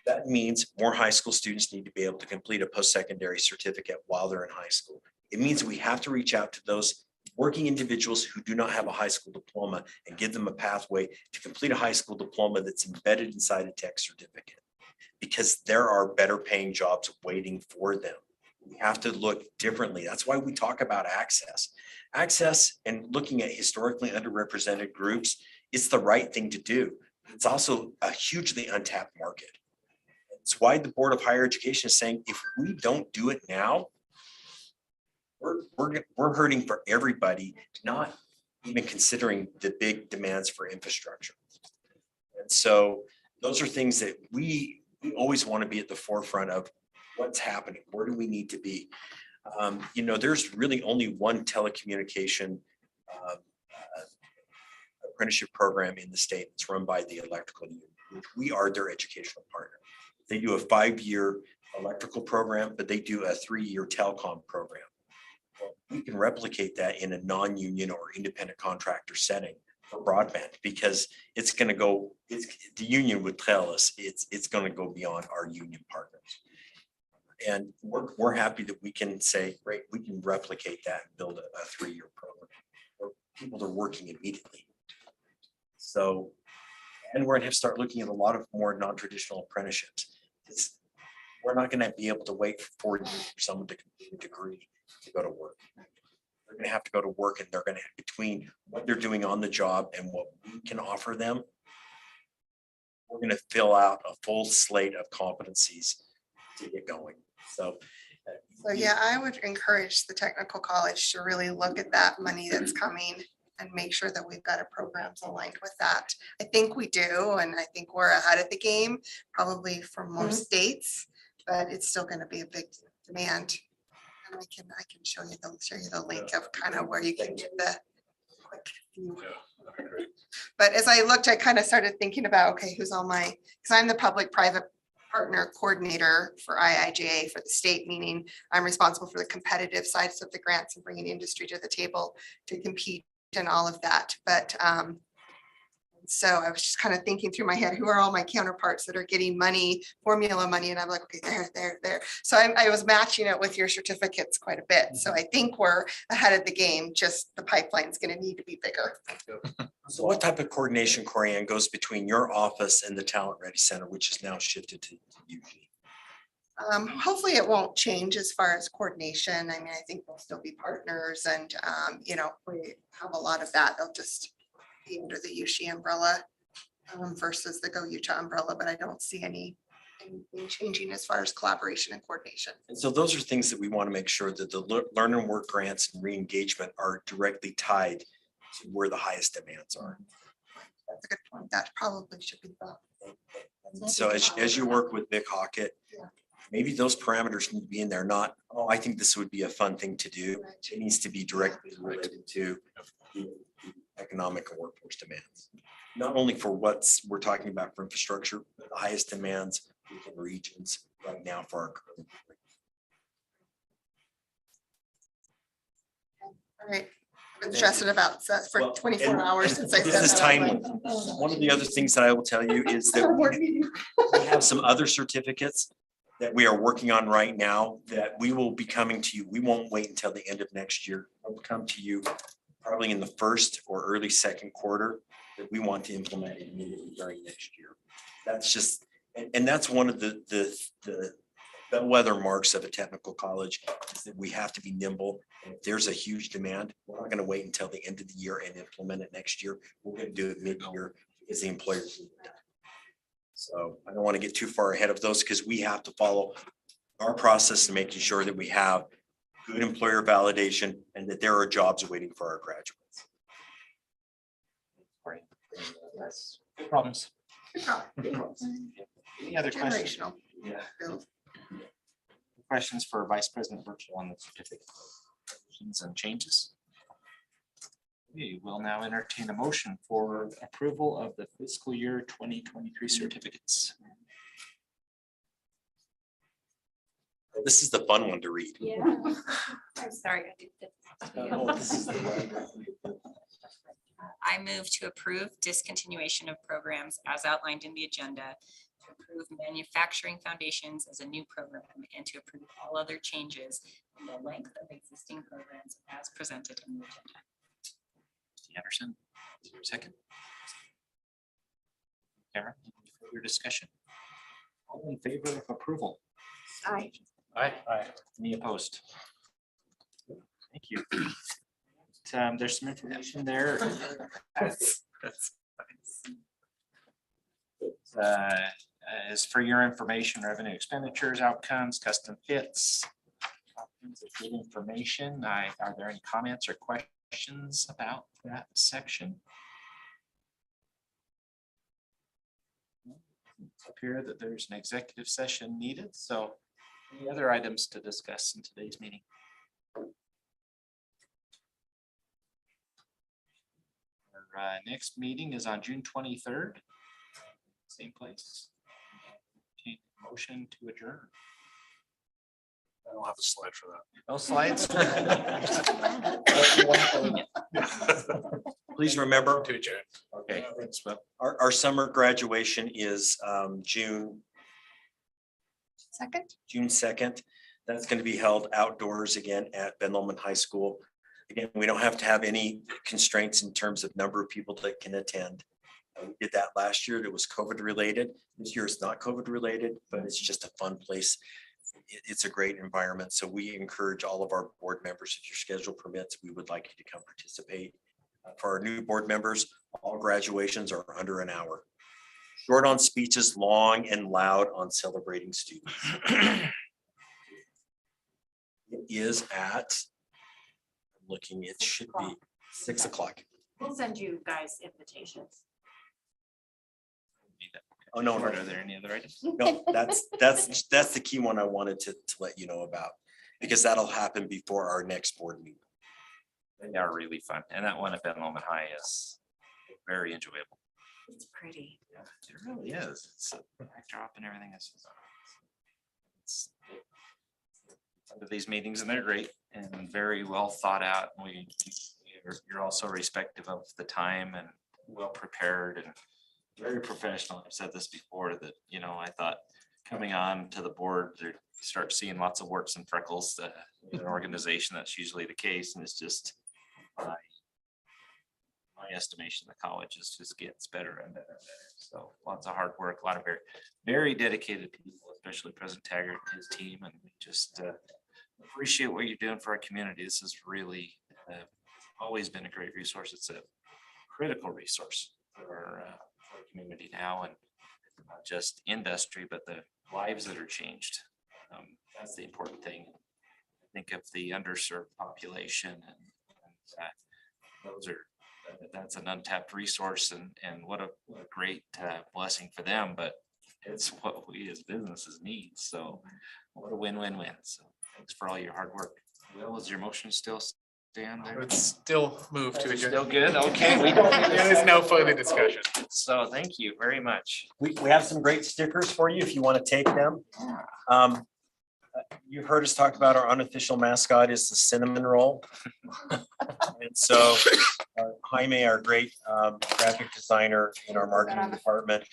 That means more high school students need to be able to complete a post-secondary certificate while they're in high school. It means we have to reach out to those working individuals who do not have a high school diploma and give them a pathway to complete a high school diploma that's embedded inside a tech certificate. Because there are better paying jobs waiting for them. We have to look differently. That's why we talk about access. Access and looking at historically underrepresented groups, it's the right thing to do. It's also a hugely untapped market. It's why the Board of Higher Education is saying, if we don't do it now, we're hurting for everybody, not even considering the big demands for infrastructure. And so those are things that we always want to be at the forefront of what's happening. Where do we need to be? You know, there's really only one telecommunication apprenticeship program in the state that's run by the electrical union, which we are their educational partner. They do a 5-year electrical program, but they do a 3-year telecom program. We can replicate that in a non-union or independent contractor setting for broadband because it's going to go, the union would tell us it's going to go beyond our union partners. And we're happy that we can say, great, we can replicate that and build a 3-year program where people are working immediately. So, and we're going to have to start looking at a lot of more non-traditional apprenticeships. We're not going to be able to wait for 4 years for someone to complete a degree to go to work. They're going to have to go to work and they're going to, between what they're doing on the job and what we can offer them, we're going to fill out a full slate of competencies to get going. So yeah, I would encourage the technical college to really look at that money that's coming and make sure that we've got our programs aligned with that. I think we do, and I think we're ahead of the game, probably for most states, but it's still going to be a big demand. And I can show you the link of kind of where you can get the quick view. But as I looked, I kind of started thinking about, okay, who's all my, because I'm the public-private partner coordinator for IIJA for the state, meaning I'm responsible for the competitive sides of the grants and bringing industry to the table to compete and all of that. But so I was just kind of thinking through my head, who are all my counterparts that are getting money, formula money? And I'm like, okay, there. So I was matching it with your certificates quite a bit. So I think we're ahead of the game, just the pipeline's going to need to be bigger. So what type of coordination, Corianne, goes between your office and the Talent Ready Center, which is now shifted to UG? Hopefully it won't change as far as coordination. I mean, I think we'll still be partners and, you know, we have a lot of that. They'll just be under the USHE umbrella versus the Go Utah umbrella, but I don't see anything changing as far as collaboration and coordination. And so those are things that we want to make sure that the learn and work grants and re-engagement are directly tied to where the highest demands are. That's a good point. That probably should be the. And so as you work with Vic Hockett, maybe those parameters need to be in there, not, oh, I think this would be a fun thing to do. It needs to be directly related to the economic and workforce demands. Not only for we're talking about for infrastructure, but the highest demands within regions right now for our. All right. I've been stressing about that for 24 And- hours and since I this said is that. timely. One of the other things that I will tell you is that we have some other certificates that we are working on right now that we will be coming to you. We won't wait until the end of next year. We'll come to you probably in the first or early second quarter that we want to implement immediately during next year. That's just, and that's one of the weather marks of a technical college is that we have to be nimble. And if there's a huge demand, we're not going to wait until the end of the year and implement it next year. We're going to do it mid-year because the employers need it. So I don't want to get too far ahead of those because we have to follow our process and making sure that we have good employer validation and that there are jobs waiting for our graduates. Yes. Good problems. Good problem. Good problems. Any other questions? Generational. Yeah. Questions for Vice President Burchell on the certificate and changes? We will now entertain a motion for approval of the fiscal year 2023 certificates. This is the fun one to read. Yeah. I'm sorry. I did this. I move to approve discontinuation of programs as outlined in the agenda, to approve manufacturing foundations as a new program, and to approve all other changes in the length of existing programs as presented in the agenda. Anderson, is there a second? Cameron, any further discussion? All in favor of approval? Aye. Aye. Any opposed? Thank you. There's some information there. As for your information, revenue expenditures, outcomes, custom fits. Good information. Are there any comments or questions about that section? It's up here that there's an executive session needed, so any other items to discuss in today's meeting? Our next meeting is on June 23rd. Same place. Take motion to adjourn. I don't have a slide for that. No slides? Please remember, To adjourn. Okay, thanks, Will. our summer graduation is June Second. 2nd. That's going to be held outdoors again at Ben Lomond High School. Again, we don't have to have any constraints in terms of number of people that can attend. We did that last year. It was COVID related. This year it's not COVID related, but it's just a fun place. It's a great environment. So we encourage all of our board members, if your schedule permits, we would like you to come participate. For our new board members, all graduations are under an hour. Short on speeches, long and loud on celebrating students. It is at, I'm looking, it should be 6 o'clock. We'll send you guys invitations. Oh, no, Are there any other items? no, that's the key one I wanted to let you know about, because that'll happen before our next board meeting. They are really fun. And that one at Ben Lomond High is very enjoyable. It's pretty. Yeah, it really is. It's a backdrop and everything. It's under these meetings and they're great and very well thought out. You're also respective of the time and well prepared and very professional. I've said this before that, you know, I thought coming on to the board, you start seeing lots of warts and freckles in an organization. That's usually the case. And it's just my estimation, the college just gets better and better and better. So lots of hard work, a lot of very, very dedicated people, especially President Taggart and his team, and we just appreciate what you're doing for our community. This has really always been a great resource. It's a critical resource for our community now, and not just industry, but the lives that are changed. That's the important thing. Think of the underserved population, and that's an untapped resource, and what a great blessing for them, but it's what we as businesses need. So what a win-win-win. So thanks for all your hard work. Will, is your motion still stand there? It's still moved to adjourn. Still good? Okay. We don't need There is no further discussion. So thank you very much. We have some great stickers for you if you want to take them. You've heard us talk about our unofficial mascot is the cinnamon roll. And so Jaime, our great graphic designer in our marketing department,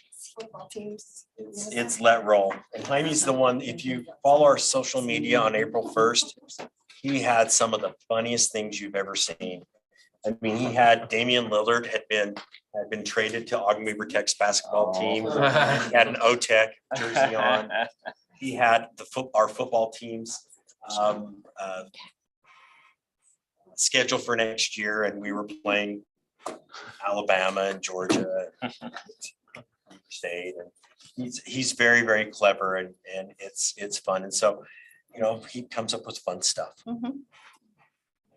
Football teams. it's Let Roll. And Jaime's the one, if you follow our social media on April 1st, he had some of the funniest things you've ever seen. I mean, he had Damian Lillard had been traded to Ogden-Weber Tech's basketball team. He had an O-Tech jersey on. He had our football teams scheduled for next year, and we were playing Alabama and Georgia, State, and he's very, very clever, and it's fun. And so, you know, he comes up with fun stuff.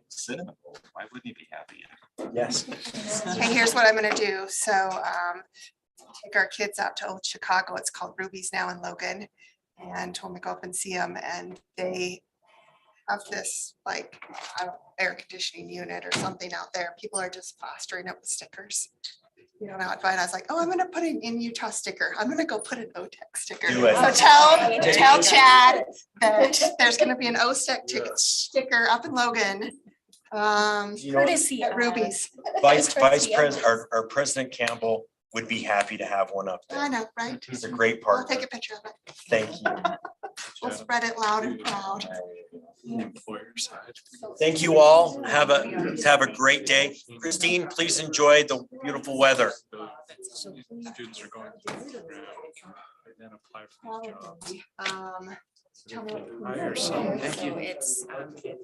Cinnamon roll, why wouldn't he be happy? Yes. Okay, here's what I'm gonna do. So take our kids out to Old Chicago. It's called Ruby's now in Logan. And when we go up and see them, and they have this like air conditioning unit or something out there, people are just plastering it with stickers. You know, I was like, oh, I'm gonna put an in Utah sticker. I'm gonna go put an O-Tech sticker. Do it. So tell Chad that there's gonna be an O-Tech sticker up in Logan. You know, At Ruby's. Vice President, our President Campbell would be happy to have one up there. I know, right? He's a great I'll partner. take a picture of it. Thank you. We'll spread it loud and proud. Thank you all. Have a great day. Christine, please enjoy the beautiful weather. Students are going through the program, then apply for these jobs. Tell me what- Hire some. So it's